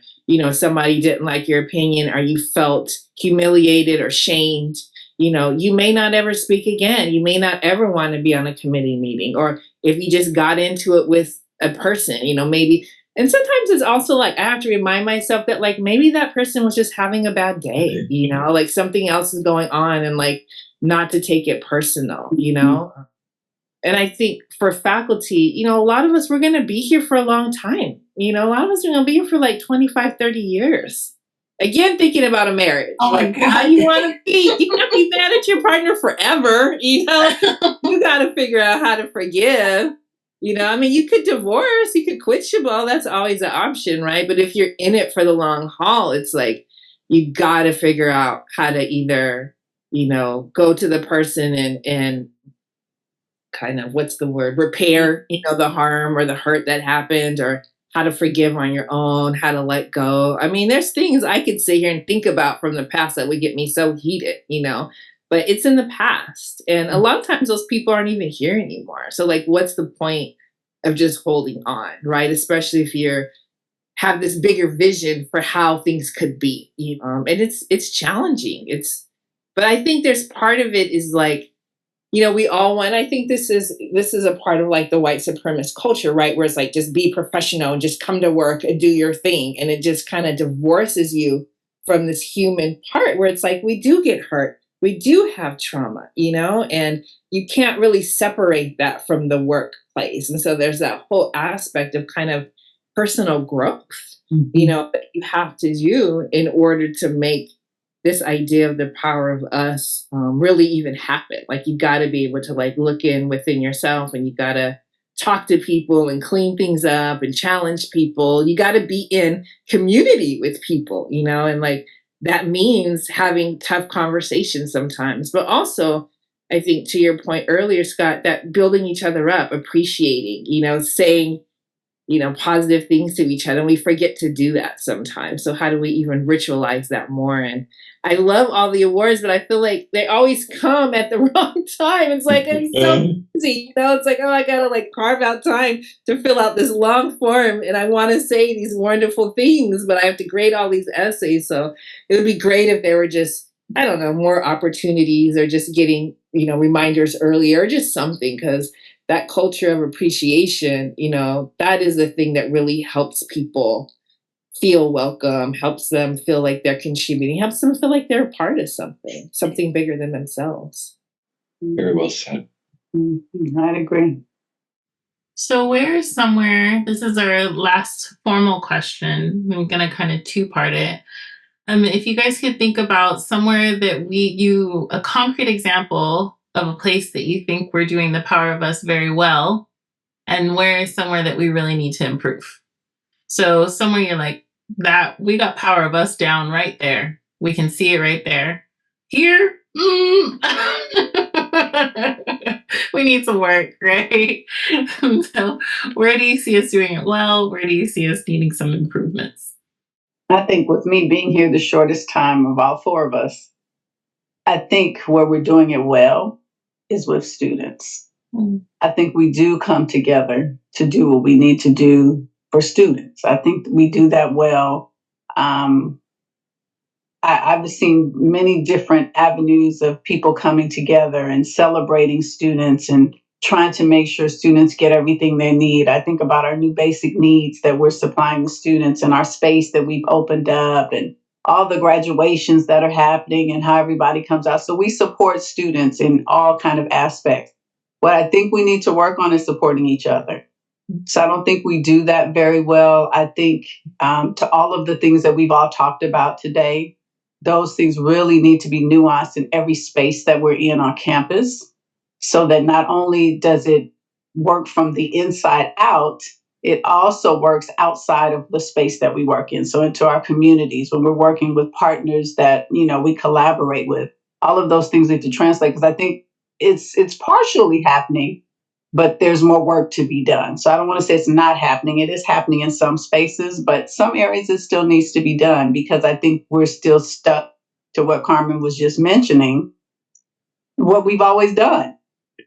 somebody didn't like your opinion, or you felt humiliated or shamed, you may not ever speak again. You may not ever want to be on a committee meeting, or if you just got into it with a person, maybe. And sometimes it's also like I have to remind myself that maybe that person was just having a bad day, like something else is going on, and not to take it personal, And I think for faculty, a lot of us, we're going to be here for a long time. A lot of us are going to be here for 25, 30 years. Again, thinking about a marriage, how you want to be. You can't be mad at your partner forever. You got to figure out how to forgive. You could divorce, you could quit Chabot. That's always an option, right? But if you're in it for the long haul, it's like you got to figure out how to either, go to the person and kind of, what's the word, repair, the harm or the hurt that happened, or how to forgive on your own, how to let go. I mean, there's things I could sit here and think about from the past that would get me so heated, but it's in the past. And a lot of times those people aren't even here anymore. So what's the point of just holding on, right? Especially if you're have this bigger vision for how things could be. And it's challenging. But I think there's part of it is we all want, I think this is a part of the white supremacist culture, right? Where it's just be professional and just come to work and do your thing. And it just kind of divorces you from this human part where it's we do get hurt. We do have trauma, and you can't really separate that from the workplace. And so there's that whole aspect of kind of personal growth, that you have to do in order to make this idea of the power of us really even happen. You got to be able to look within yourself, and you got to talk to people and clean things up and challenge people. You got to be in community with people, and that means having tough conversations sometimes, but also I think to your point earlier, Scott, that building each other up, appreciating, saying, positive things to each other. And we forget to do that sometimes. So how do we even ritualize that more? And I love all the awards, but I feel like they always come at the wrong time. It's I'm so busy, it's oh, I gotta carve out time to fill out this long form. And I want to say these wonderful things, but I have to grade all these essays. So it would be great if there were just, I don't know, more opportunities, or just getting, reminders earlier, or just something, because that culture of appreciation, that is the thing that really helps people feel welcome, helps them feel like they're contributing, helps them feel like they're a part of something bigger than themselves. Very well said. I'd agree. So, where is somewhere, this is our last formal question. I'm going to kind of two-part it. If you guys could think about somewhere that a concrete example of a place that you think we're doing the power of us very well, and where is somewhere that we really need to improve. So somewhere you're like, that we got power of us down right there. We can see it right there. Here, we need some work, right? So where do you see us doing it well? Where do you see us needing some improvements? I think with me being here the shortest time of all four of us, I think where we're doing it well is with students. I think we do come together to do what we need to do for students. I think we do that well. I've seen many different avenues of people coming together and celebrating students and trying to make sure students get everything they need. I think about our new basic needs that we're supplying the students and our space that we've opened up and all the graduations that are happening and how everybody comes out. So we support students in all kind of aspects. What I think we need to work on is supporting each other. So I don't think we do that very well. I think to all of the things that we've all talked about today, those things really need to be nuanced in every space that we're in on campus so that not only does it work from the inside out, it also works outside of the space that we work in. So into our communities, when we're working with partners that, we collaborate with, all of those things need to translate because I think it's partially happening, but there's more work to be done. So I don't want to say it's not happening. It is happening in some spaces, but some areas it still needs to be done because I think we're still stuck to what Carmen was just mentioning, what we've always done.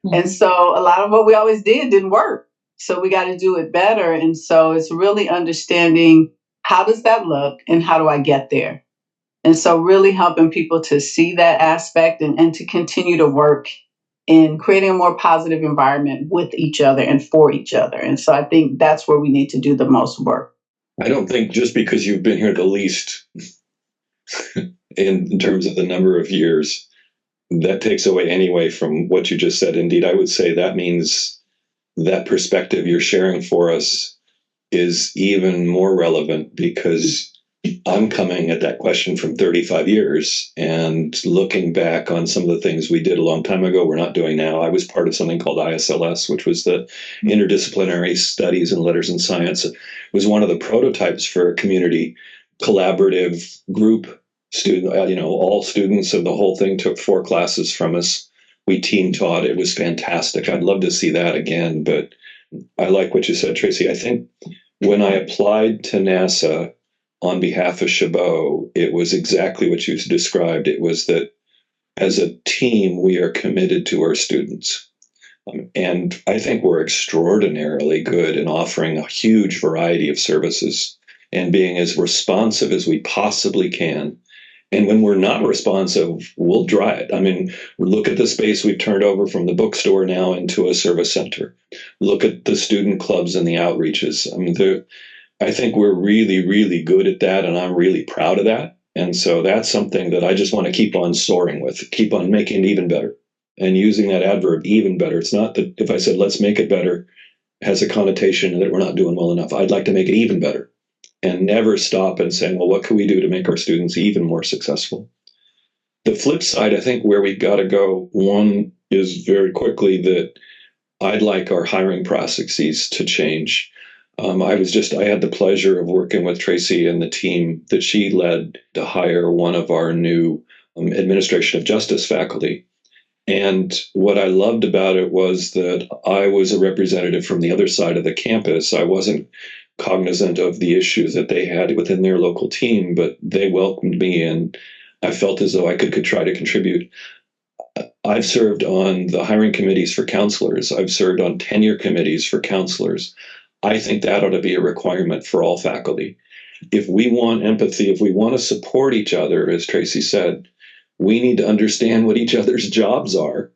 Mm-hmm. And so a lot of what we always didn't work. So we got to do it better. And so it's really understanding how does that look and how do I get there? And so really helping people to see that aspect and to continue to work in creating a more positive environment with each other and for each other. And so I think that's where we need to do the most work. I don't think just because you've been here the least in terms of the number of years, that takes away anyway from what you just said. Indeed, I would say that means that perspective you're sharing for us is even more relevant because I'm coming at that question from 35 years and looking back on some of the things we did a long time ago, we're not doing now. I was part of something called ISLS, which was the Interdisciplinary Studies in Letters and Science. It was one of the prototypes for a community collaborative group student, all students of the whole thing took 4 classes from us. We team taught. It was fantastic. I'd love to see that again, but I like what you said, Tracey. I think when I applied to NASA, on behalf of Chabot, it was exactly what you described. It was that as a team, we are committed to our students. And I think we're extraordinarily good in offering a huge variety of services and being as responsive as we possibly can. And when we're not responsive, we'll dry it. I mean, look at the space we've turned over from the bookstore now into a service center. Look at the student clubs and the outreaches. I mean, I think we're really, really good at that, and I'm really proud of that. And so that's something that I just want to keep on soaring with, keep on making it even better. And using that adverb, even better. It's not that if I said, let's make it better, has a connotation that we're not doing well enough. I'd like to make it even better and never stop and saying, well, what can we do to make our students even more successful? The flip side, I think where we've got to go, one is very quickly that I'd like our hiring processes to change. I had the pleasure of working with Tracey and the team that she led to hire one of our new administration of justice faculty. And what I loved about it was that I was a representative from the other side of the campus. I wasn't cognizant of the issues that they had within their local team, but they welcomed me and I felt as though I could try to contribute. I've served on the hiring committees for counselors. I've served on tenure committees for counselors. I think that ought to be a requirement for all faculty. If we want empathy, if we want to support each other, as Tracey said, we need to understand what each other's jobs are.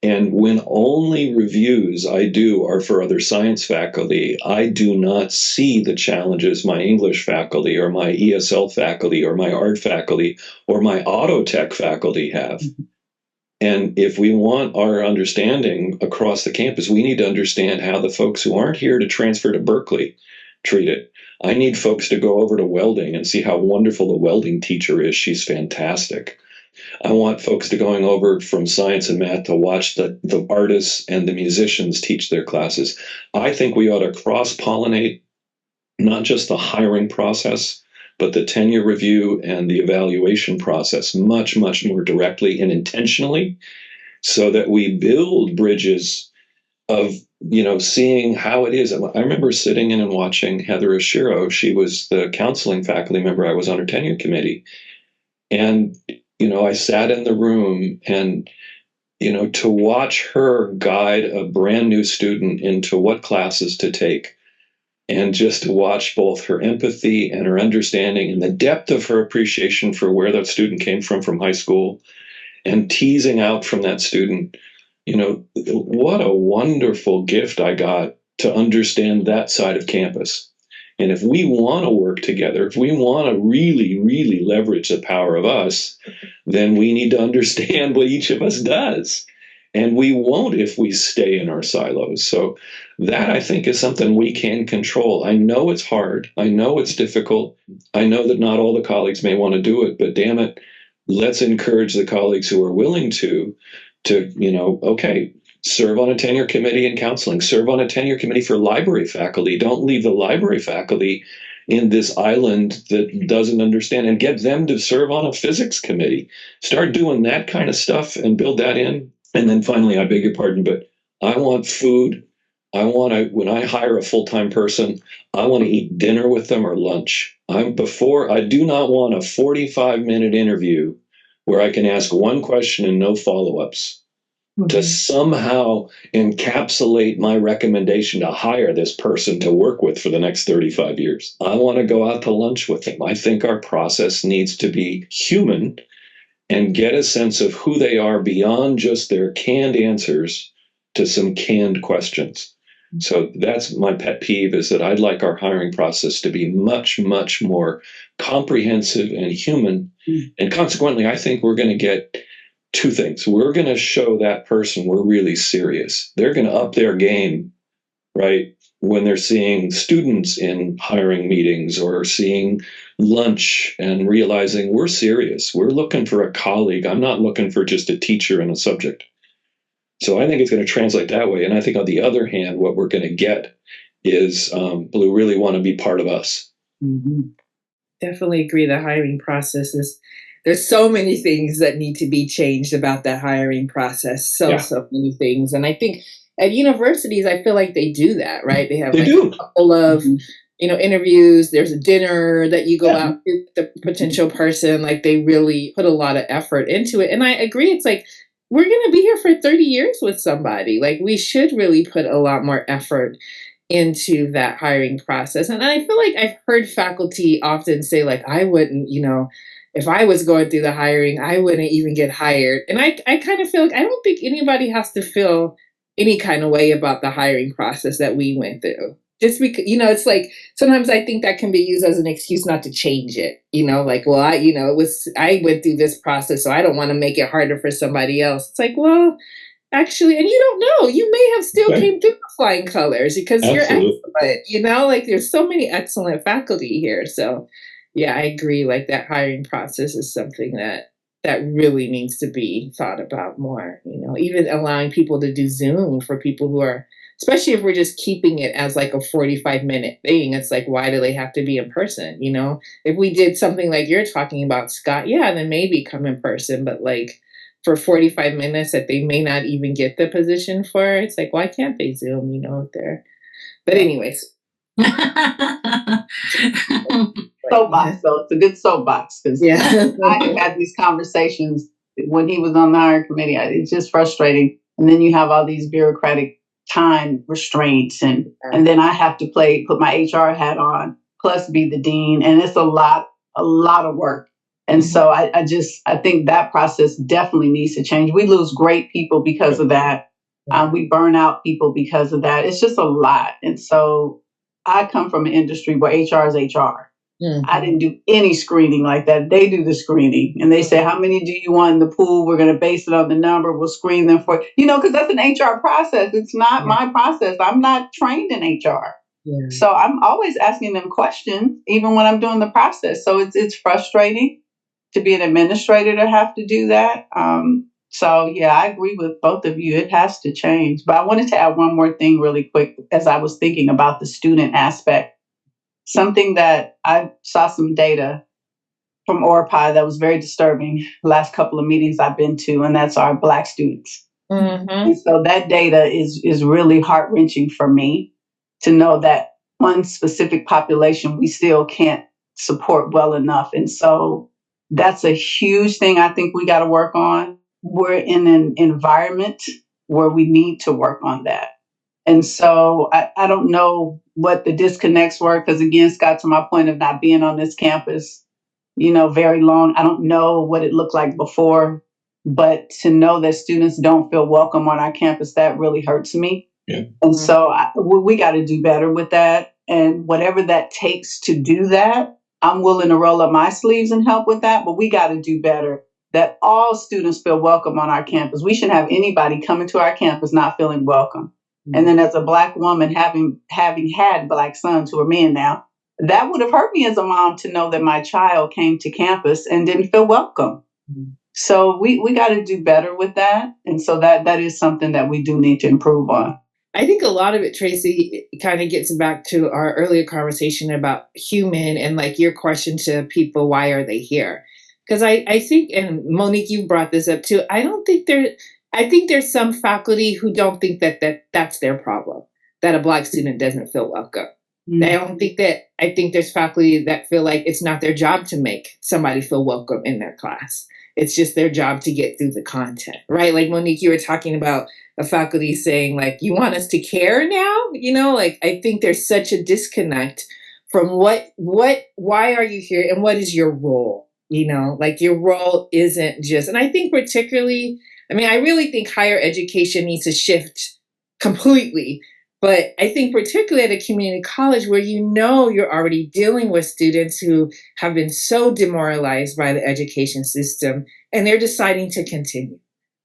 And when only reviews I do are for other science faculty, I do not see the challenges my English faculty or my ESL faculty or my art faculty or my auto tech faculty have. And if we want our understanding across the campus, we need to understand how the folks who aren't here to transfer to Berkeley treat it. I need folks to go over to welding and see how wonderful the welding teacher is. She's fantastic. I want folks to going over from science and math to watch the artists and the musicians teach their classes. I think we ought to cross-pollinate not just the hiring process, but the tenure review and the evaluation process much, much more directly and intentionally, so that we build bridges of, seeing how it is. I remember sitting in and watching Heather Oshiro. She was the counseling faculty member. I was on her tenure committee. And, I sat in the room and, to watch her guide a brand new student into what classes to take, and just to watch both her empathy and her understanding and the depth of her appreciation for where that student came from high school, and teasing out from that student, what a wonderful gift I got to understand that side of campus. And if we want to work together, if we want to really, really leverage the power of us, then we need to understand what each of us does. And we won't if we stay in our silos. So that, I think, is something we can control. I know it's hard. I know it's difficult. I know that not all the colleagues may want to do it, but damn it, let's encourage the colleagues who are willing to, okay, serve on a tenure committee in counseling, serve on a tenure committee for library faculty. Don't leave the library faculty in this island that doesn't understand, and get them to serve on a physics committee. Start doing that kind of stuff and build that in. And then finally, I beg your pardon, but I want food. When I hire a full-time person, I want to eat dinner with them or lunch. I do not want a 45-minute interview where I can ask one question and no follow-ups to somehow encapsulate my recommendation to hire this person to work with for the next 35 years. I want to go out to lunch with them. I think our process needs to be human and get a sense of who they are beyond just their canned answers to some canned questions. So that's my pet peeve, is that I'd like our hiring process to be much, much more comprehensive and human. And consequently, I think we're going to get two things. We're going to show that person we're really serious. They're going to up their game, right? When they're seeing students in hiring meetings or seeing lunch and realizing we're serious. We're looking for a colleague. I'm not looking for just a teacher in a subject. So I think it's going to translate that way. And I think on the other hand, what we're going to get is people who really want to be part of us. Mm-hmm. Definitely agree. The hiring process there's so many things that need to be changed about the hiring process. So many things. And I think at universities, I feel like they do that, right? They have a couple of, interviews. There's a dinner that you go out with the potential person. Like, they really put a lot of effort into it. And I agree. It's like, we're going to be here for 30 years with somebody. Like, we should really put a lot more effort into that hiring process. And I feel like I've heard faculty often say, like, I wouldn't, if I was going through the hiring, I wouldn't even get hired. And I kind of feel like I don't think anybody has to feel any kind of way about the hiring process that we went through. Just because, it's like, sometimes I think that can be used as an excuse not to change it. Like, well, I went through this process, so I don't want to make it harder for somebody else. It's like, well, actually, and you don't know, you may have still came through with flying colors because you're excellent, like, there's so many excellent faculty here. So yeah, I agree. Like, that hiring process is something that really needs to be thought about more, even allowing people to do Zoom for people who are, especially if we're just keeping it as like a 45-minute thing. It's like, why do they have to be in person? If we did something like you're talking about, Scott, then maybe come in person, but like for 45 minutes that they may not even get the position for, it's like, why can't they Zoom, if they're, but anyways. Soapbox, though. It's a good soapbox, because I had these conversations when he was on the hiring committee. It's just frustrating. And then you have all these bureaucratic time restraints, and then I have to put my HR hat on, plus be the dean, and it's a lot of work. And so I think that process definitely needs to change. We lose great people because of that. We burn out people because of that. It's just a lot. And so I come from an industry where HR is HR. I didn't do any screening like that. They do the screening and they say, how many do you want in the pool? We're going to base it on the number. We'll screen them for, because that's an HR process. It's not my process. I'm not trained in HR. Yeah. So I'm always asking them questions, even when I'm doing the process. So it's frustrating to be an administrator to have to do that. So yeah, I agree with both of you. It has to change. But I wanted to add one more thing really quick as I was thinking about the student aspect. Something that I saw some data from ORPI that was very disturbing last couple of meetings I've been to, and that's our Black students. And so that data is really heart-wrenching for me to know that one specific population we still can't support well enough. And so that's a huge thing I think we got to work on. We're in an environment where we need to work on that. And so I don't know what the disconnects were, because again, Scott, to my point of not being on this campus, very long, I don't know what it looked like before, but to know that students don't feel welcome on our campus, that really hurts me. Yeah. And so we got to do better with that. And whatever that takes to do that, I'm willing to roll up my sleeves and help with that, but we got to do better. That all students feel welcome on our campus. We shouldn't have anybody coming to our campus not feeling welcome. And then as a Black woman, having had Black sons who are men now, that would have hurt me as a mom to know that my child came to campus and didn't feel welcome. So we got to do better with that. And so that is something that we do need to improve on. I think a lot of it, Tracey, kind of gets back to our earlier conversation about human and like your question to people, why are they here? Because I think, and Monique, you brought this up too, I think there's some faculty who don't think that's their problem, that a Black student doesn't feel welcome. I think there's faculty that feel like it's not their job to make somebody feel welcome in their class. It's just their job to get through the content, right? Like Monique, you were talking about a faculty saying like, you want us to care now? Like I think there's such a disconnect from why are you here and what is your role? Like your role isn't just, and I think particularly, I really think higher education needs to shift completely. But I think particularly at a community college where you're already dealing with students who have been so demoralized by the education system and they're deciding to continue,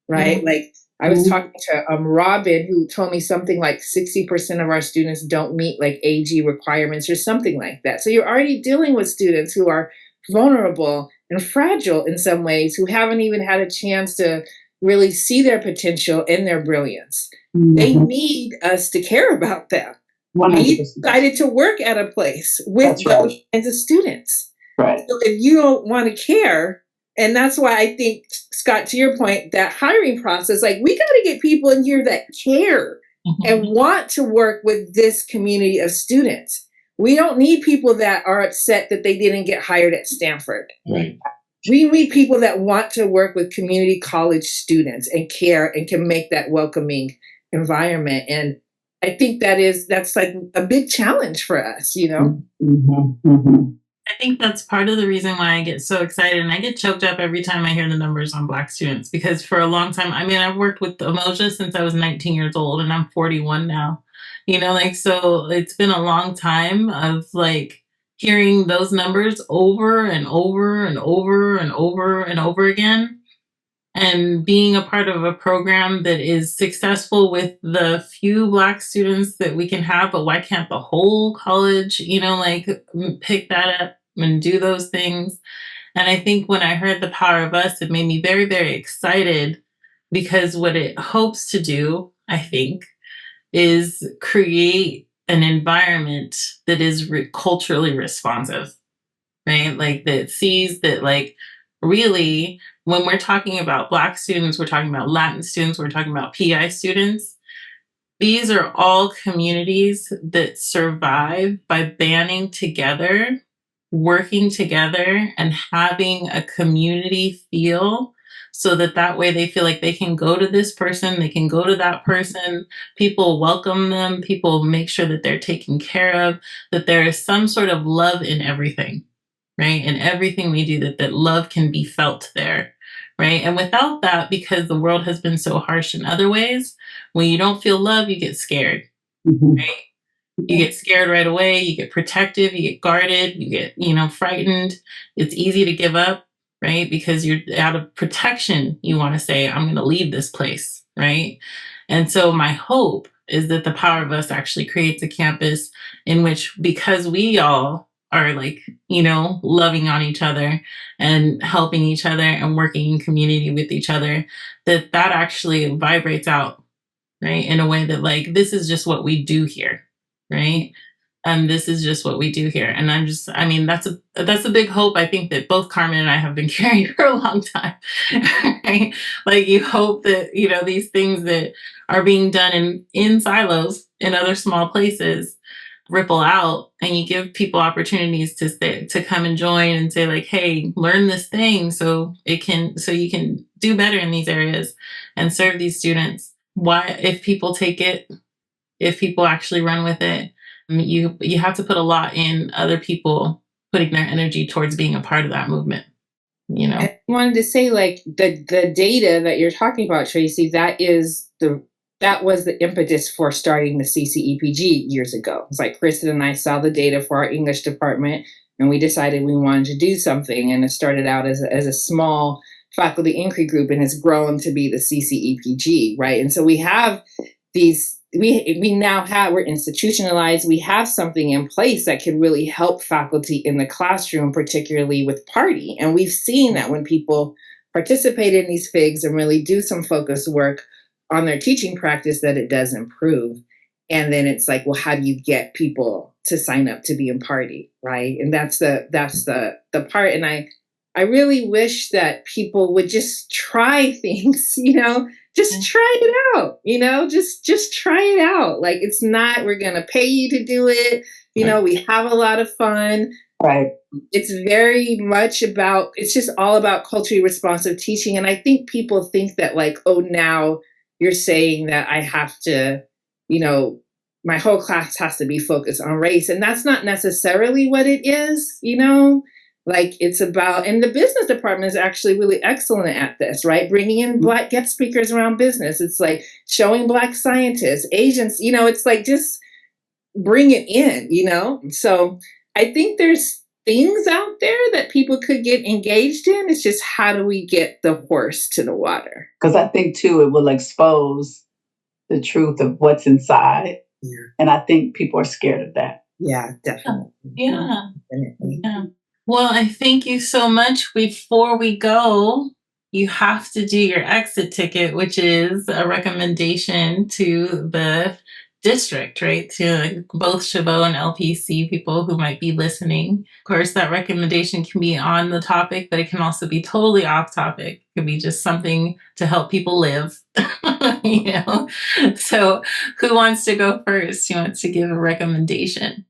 right? Like I was talking to Robin, who told me something like 60% of our students don't meet like AG requirements or something like that. So you're already dealing with students who are vulnerable and fragile in some ways, who haven't even had a chance to really see their potential and their brilliance. They need us to care about them. 100%. And you decided to work at a place with those kinds of students. Right. So if you don't want to care, and that's why I think, Scott, to your point, that hiring process, like we got to get people in here that care and want to work with this community of students. We don't need people that are upset that they didn't get hired at Stanford. Right. We need people that want to work with community college students and care and can make that welcoming environment. And I think that's like a big challenge for us, I think that's part of the reason why I get so excited and I get choked up every time I hear the numbers on Black students, because for a long time, I've worked with Emoja since I was 19 years old and I'm 41 now, so it's been a long time of like hearing those numbers over and over and over and over and over again. And being a part of a program that is successful with the few Black students that we can have, but why can't the whole college, pick that up and do those things? And I think when I heard the Power of Us, it made me very, very excited, because what it hopes to do, I think, is create an environment that is culturally responsive, right? Like that sees that, like, really, when we're talking about Black students, we're talking about Latin students, we're talking about PI students. These are all communities that survive by banding together, working together, and having a community feel, so that way they feel like they can go to this person, they can go to that person, people welcome them, people make sure that they're taken care of, that there is some sort of love in everything, right? In everything we do, that love can be felt there, right? And without that, because the world has been so harsh in other ways, when you don't feel love, you get scared, right? You get scared right away, you get protective, you get guarded, you get, frightened. It's easy to give up, right? Because you're out of protection. You want to say, I'm going to leave this place, right? And so my hope is that the Power of Us actually creates a campus in which, because we all are like, loving on each other and helping each other and working in community with each other, that actually vibrates out, right? In a way that, like, this is just what we do here, right? And this is just what we do here. And that's a big hope. I think that both Carmen and I have been carrying for a long time, right? Like, you hope that, these things that are being done in silos in other small places ripple out, and you give people opportunities to come and join and say, like, hey, learn this thing so you can do better in these areas and serve these students. Why, if people take it, if people actually run with it, you have to put a lot in other people putting their energy towards being a part of that movement. I wanted to say, like, the data that you're talking about, Tracey, that was the impetus for starting the CCEPG years ago. It's like Kristen and I saw the data for our English department, and we decided we wanted to do something. And it started out as a small faculty inquiry group, and has grown to be the CCEPG, right? And so we have these. We now have, we're institutionalized. We have something in place that can really help faculty in the classroom, particularly with party. And we've seen that when people participate in these FIGs and really do some focus work on their teaching practice, that it does improve. And then it's like, well, how do you get people to sign up to be in party, right? And that's the part. And I really wish that people would just try things, just try it out, just try it out. Like, it's not, we're going to pay you to do it. We have a lot of fun. Right. It's very much about, it's just all about culturally responsive teaching. And I think people think that, like, oh, now you're saying that I have to, my whole class has to be focused on race. And that's not necessarily what it is, Like, it's about, and the business department is actually really excellent at this, right? Bringing in Black guest speakers around business. It's like showing Black scientists, Asians, it's like, just bring it in, So I think there's things out there that people could get engaged in. It's just, how do we get the horse to the water? Because I think, too, it will expose the truth of what's inside. Yeah. And I think people are scared of that. Yeah, definitely. Yeah. Definitely. Yeah. Well, I thank you so much. Before we go, you have to do your exit ticket, which is a recommendation to the district, right? To both Chabot and LPC people who might be listening. Of course, that recommendation can be on the topic, but it can also be totally off topic. It could be just something to help people live, So who wants to go first? Who wants to give a recommendation?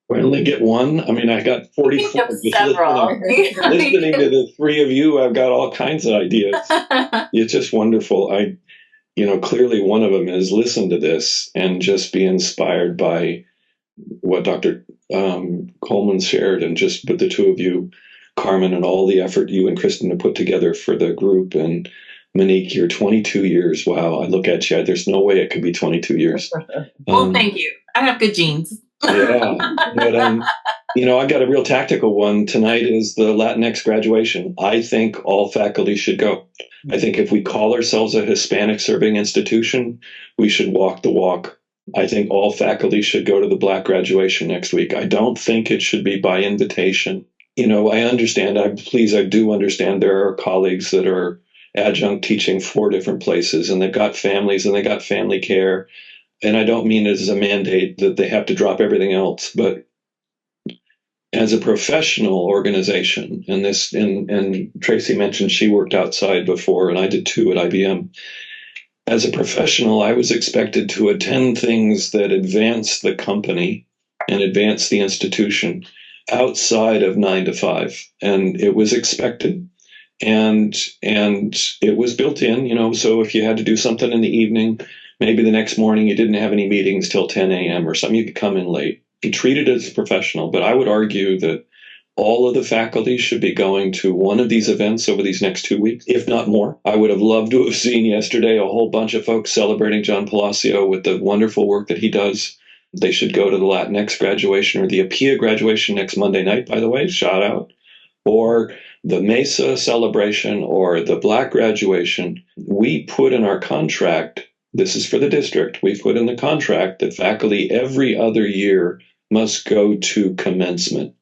I only get one. I mean, I got 44. Several. Listening to the three of you, I've got all kinds of ideas. It's just wonderful. Clearly one of them is listen to this and just be inspired by what Dr. Coleman shared, and just with the two of you, Carmen, and all the effort you and Kristen have put together for the group. And Monique, you're 22 years. Wow. I look at you. There's no way it could be 22 years. Well, thank you. I have good genes. Yeah, but I got a real tactical one. Tonight is the Latinx graduation. I think all faculty should go. I think if we call ourselves a Hispanic serving institution, we should walk the walk. I think all faculty should go to the Black graduation next week. I don't think it should be by invitation. I understand. I do understand there are colleagues that are adjunct teaching 4 different places, and they've got families and they got family care. And I don't mean it as a mandate that they have to drop everything else, but as a professional organization, and Tracey mentioned she worked outside before, and I did too at IBM. As a professional, I was expected to attend things that advance the company and advance the institution outside of 9 to 5, and it was expected. And it was built in, so if you had to do something in the evening, maybe the next morning you didn't have any meetings till 10 a.m. or something, you could come in late. You treat it as a professional, but I would argue that all of the faculty should be going to one of these events over these next 2 weeks, if not more. I would have loved to have seen yesterday a whole bunch of folks celebrating John Palacio with the wonderful work that he does They should go to the Latinx graduation or the APIA graduation next Monday night, by the way, shout out, or the Mesa celebration or the Black graduation. We put in our contract, this is for the district, we put in the contract that faculty every other year must go to commencement.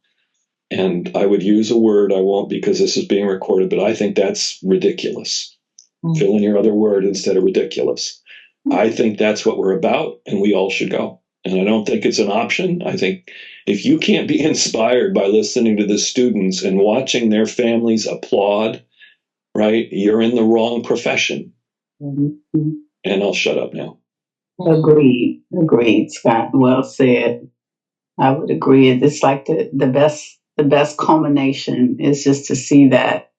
And I would use a word, I won't because this is being recorded, but I think that's ridiculous. Fill in your other word instead of ridiculous. I think that's what we're about, and we all should go. And I don't think it's an option. I think if you can't be inspired by listening to the students and watching their families applaud, right, you're in the wrong profession. Mm-hmm. And I'll shut up now. Agreed, Scott. Well said. I would agree. It's like the best culmination is just to see that.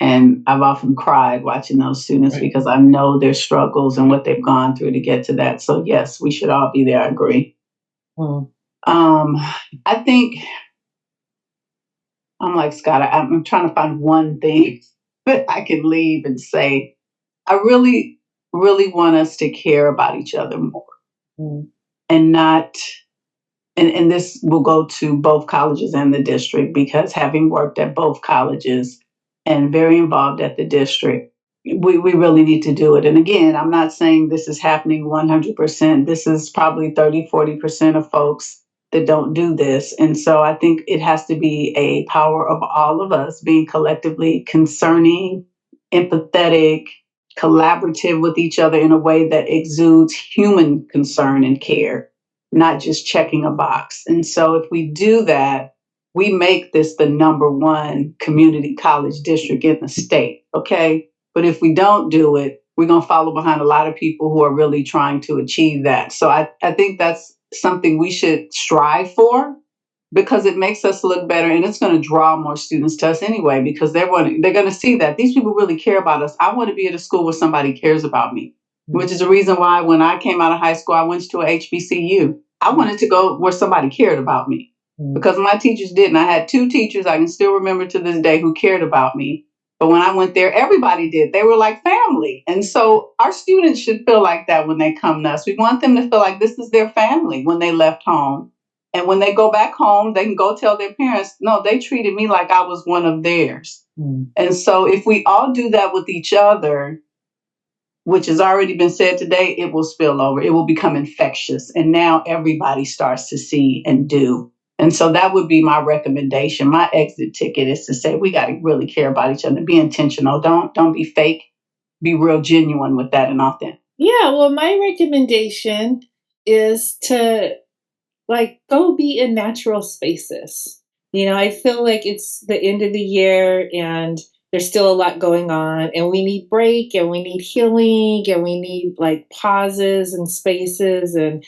And I've often cried watching those students because I know their struggles and what they've gone through to get to that. So yes, we should all be there. I agree. I think I'm like Scott. I'm trying to find one thing that I can leave and say. I really, really want us to care about each other more, and not. And this will go to both colleges and the district, because having worked at both colleges and very involved at the district, we really need to do it. And again, I'm not saying this is happening 100%. This is probably 30-40% of folks that don't do this. And so I think it has to be a power of all of us being collectively concerning, empathetic, collaborative with each other in a way that exudes human concern and care, not just checking a box. And so if we do that, we make this the number one community college district in the state, okay? But if we don't do it, we're going to follow behind a lot of people who are really trying to achieve that. So I think that's something we should strive for, because it makes us look better, and it's going to draw more students to us anyway, because they're going to see that these people really care about us. I want to be at a school where somebody cares about me, which is the reason why when I came out of high school, I went to a HBCU. I wanted to go where somebody cared about me, because my teachers didn't. I had two teachers I can still remember to this day who cared about me. But when I went there, everybody did. They were like family. And so our students should feel like that when they come to us. We want them to feel like this is their family when they left home. And when they go back home, they can go tell their parents, no, they treated me like I was one of theirs. And so if we all do that with each other, which has already been said today, it will spill over. It will become infectious. And now everybody starts to see and do. And so that would be my recommendation. My exit ticket is to say we got to really care about each other. Be intentional. Don't be fake. Be real genuine with that and authentic. Yeah, well, my recommendation is to go be in natural spaces. I feel like it's the end of the year and there's still a lot going on, and we need break and we need healing and we need pauses and spaces. And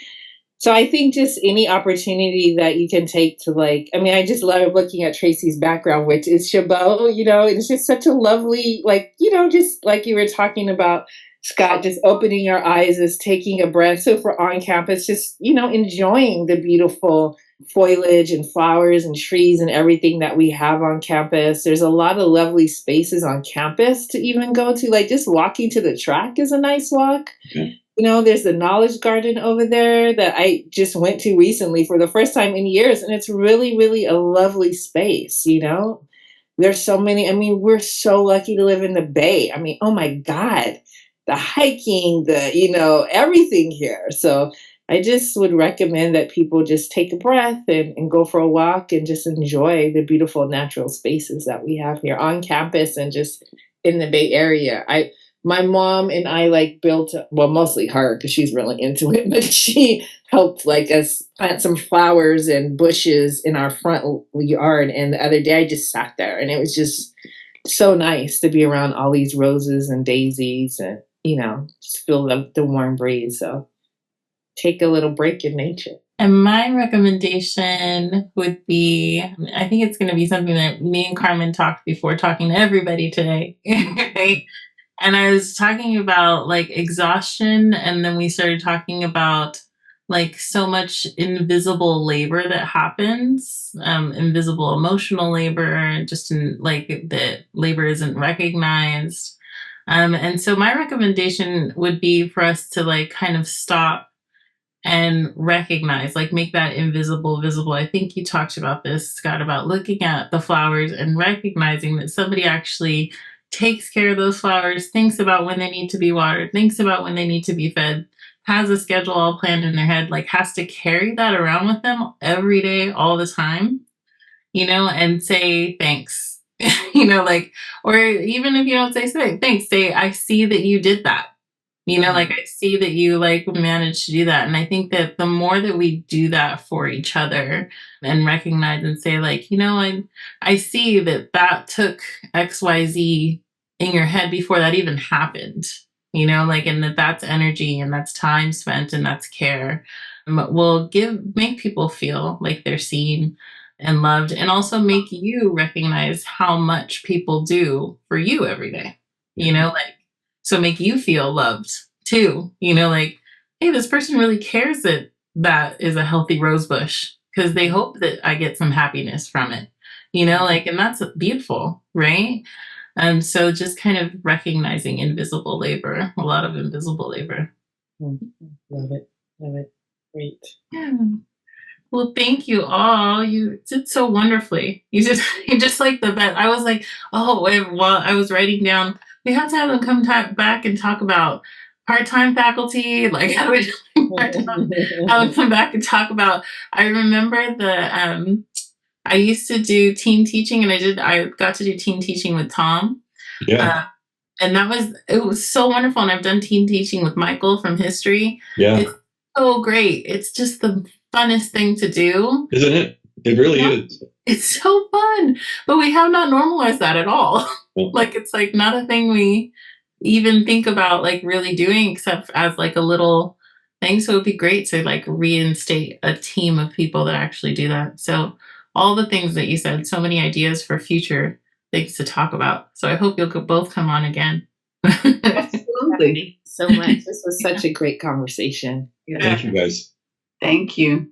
so I think just any opportunity that you can take to I just love looking at Tracey's background, which is Chabot, it's just such a lovely, just like you were talking about, Scott, just opening our eyes is taking a breath. So if we're on campus, just, enjoying the beautiful foliage and flowers and trees and everything that we have on campus. There's a lot of lovely spaces on campus to even go to, just walking to the track is a nice walk. Okay. There's the Knowledge Garden over there that I just went to recently for the first time in years. And it's really, really a lovely space, There's so many, we're so lucky to live in the Bay. Oh my God, the hiking, everything here. So I just would recommend that people just take a breath and go for a walk and just enjoy the beautiful natural spaces that we have here on campus and just in the Bay Area. My mom and I built, well, mostly her because she's really into it, but she helped us plant some flowers and bushes in our front yard. And the other day I just sat there and it was just so nice to be around all these roses and daisies and, just feel the warm breeze. So take a little break in nature. And my recommendation would be, I think it's going to be something that me and Carmen talked before talking to everybody today. Right? And I was talking about exhaustion. And then we started talking about so much invisible labor that happens, invisible emotional labor, just in that labor isn't recognized. And so my recommendation would be for us to kind of stop and recognize, like make that invisible visible. I think you talked about this, Scott, about looking at the flowers and recognizing that somebody actually takes care of those flowers, thinks about when they need to be watered, thinks about when they need to be fed, has a schedule all planned in their head, like has to carry that around with them every day, all the time, and say thanks, like, or even if you don't say thanks, say, I see that you did that. Like I see that you like managed to do that. And I think that the more that we do that for each other and recognize and say like, I see that took XYZ in your head before that even happened, like, and that's energy and that's time spent and that's care, will make people feel like they're seen and loved, and also make you recognize how much people do for you every day, like, so make you feel loved too, like, hey, this person really cares that is a healthy rose bush because they hope that I get some happiness from it, like, and that's beautiful, right? And so just kind of recognizing invisible labor, a lot of invisible labor. Love it. Love it. Great. Yeah. Well, thank you all. You did so wonderfully. You're just like the best. I was like, oh, while I was writing down, we have to have them come back and talk about part-time faculty. Like, how do we have them come back and talk about? I remember I used to do team teaching, and I got to do team teaching with Tom. Yeah. And it was so wonderful. And I've done team teaching with Michael from history. Yeah. It's so great. It's just the funnest thing to do. Isn't it? It really is. It's so fun. But we have not normalized that at all. Like, it's like not a thing we even think about like really doing, except as like a little thing. So it'd be great to like reinstate a team of people that actually do that. So all the things that you said, so many ideas for future things to talk about. So I hope you'll both come on again. Absolutely. So much. This was such a great conversation. Thank you, guys. Thank you.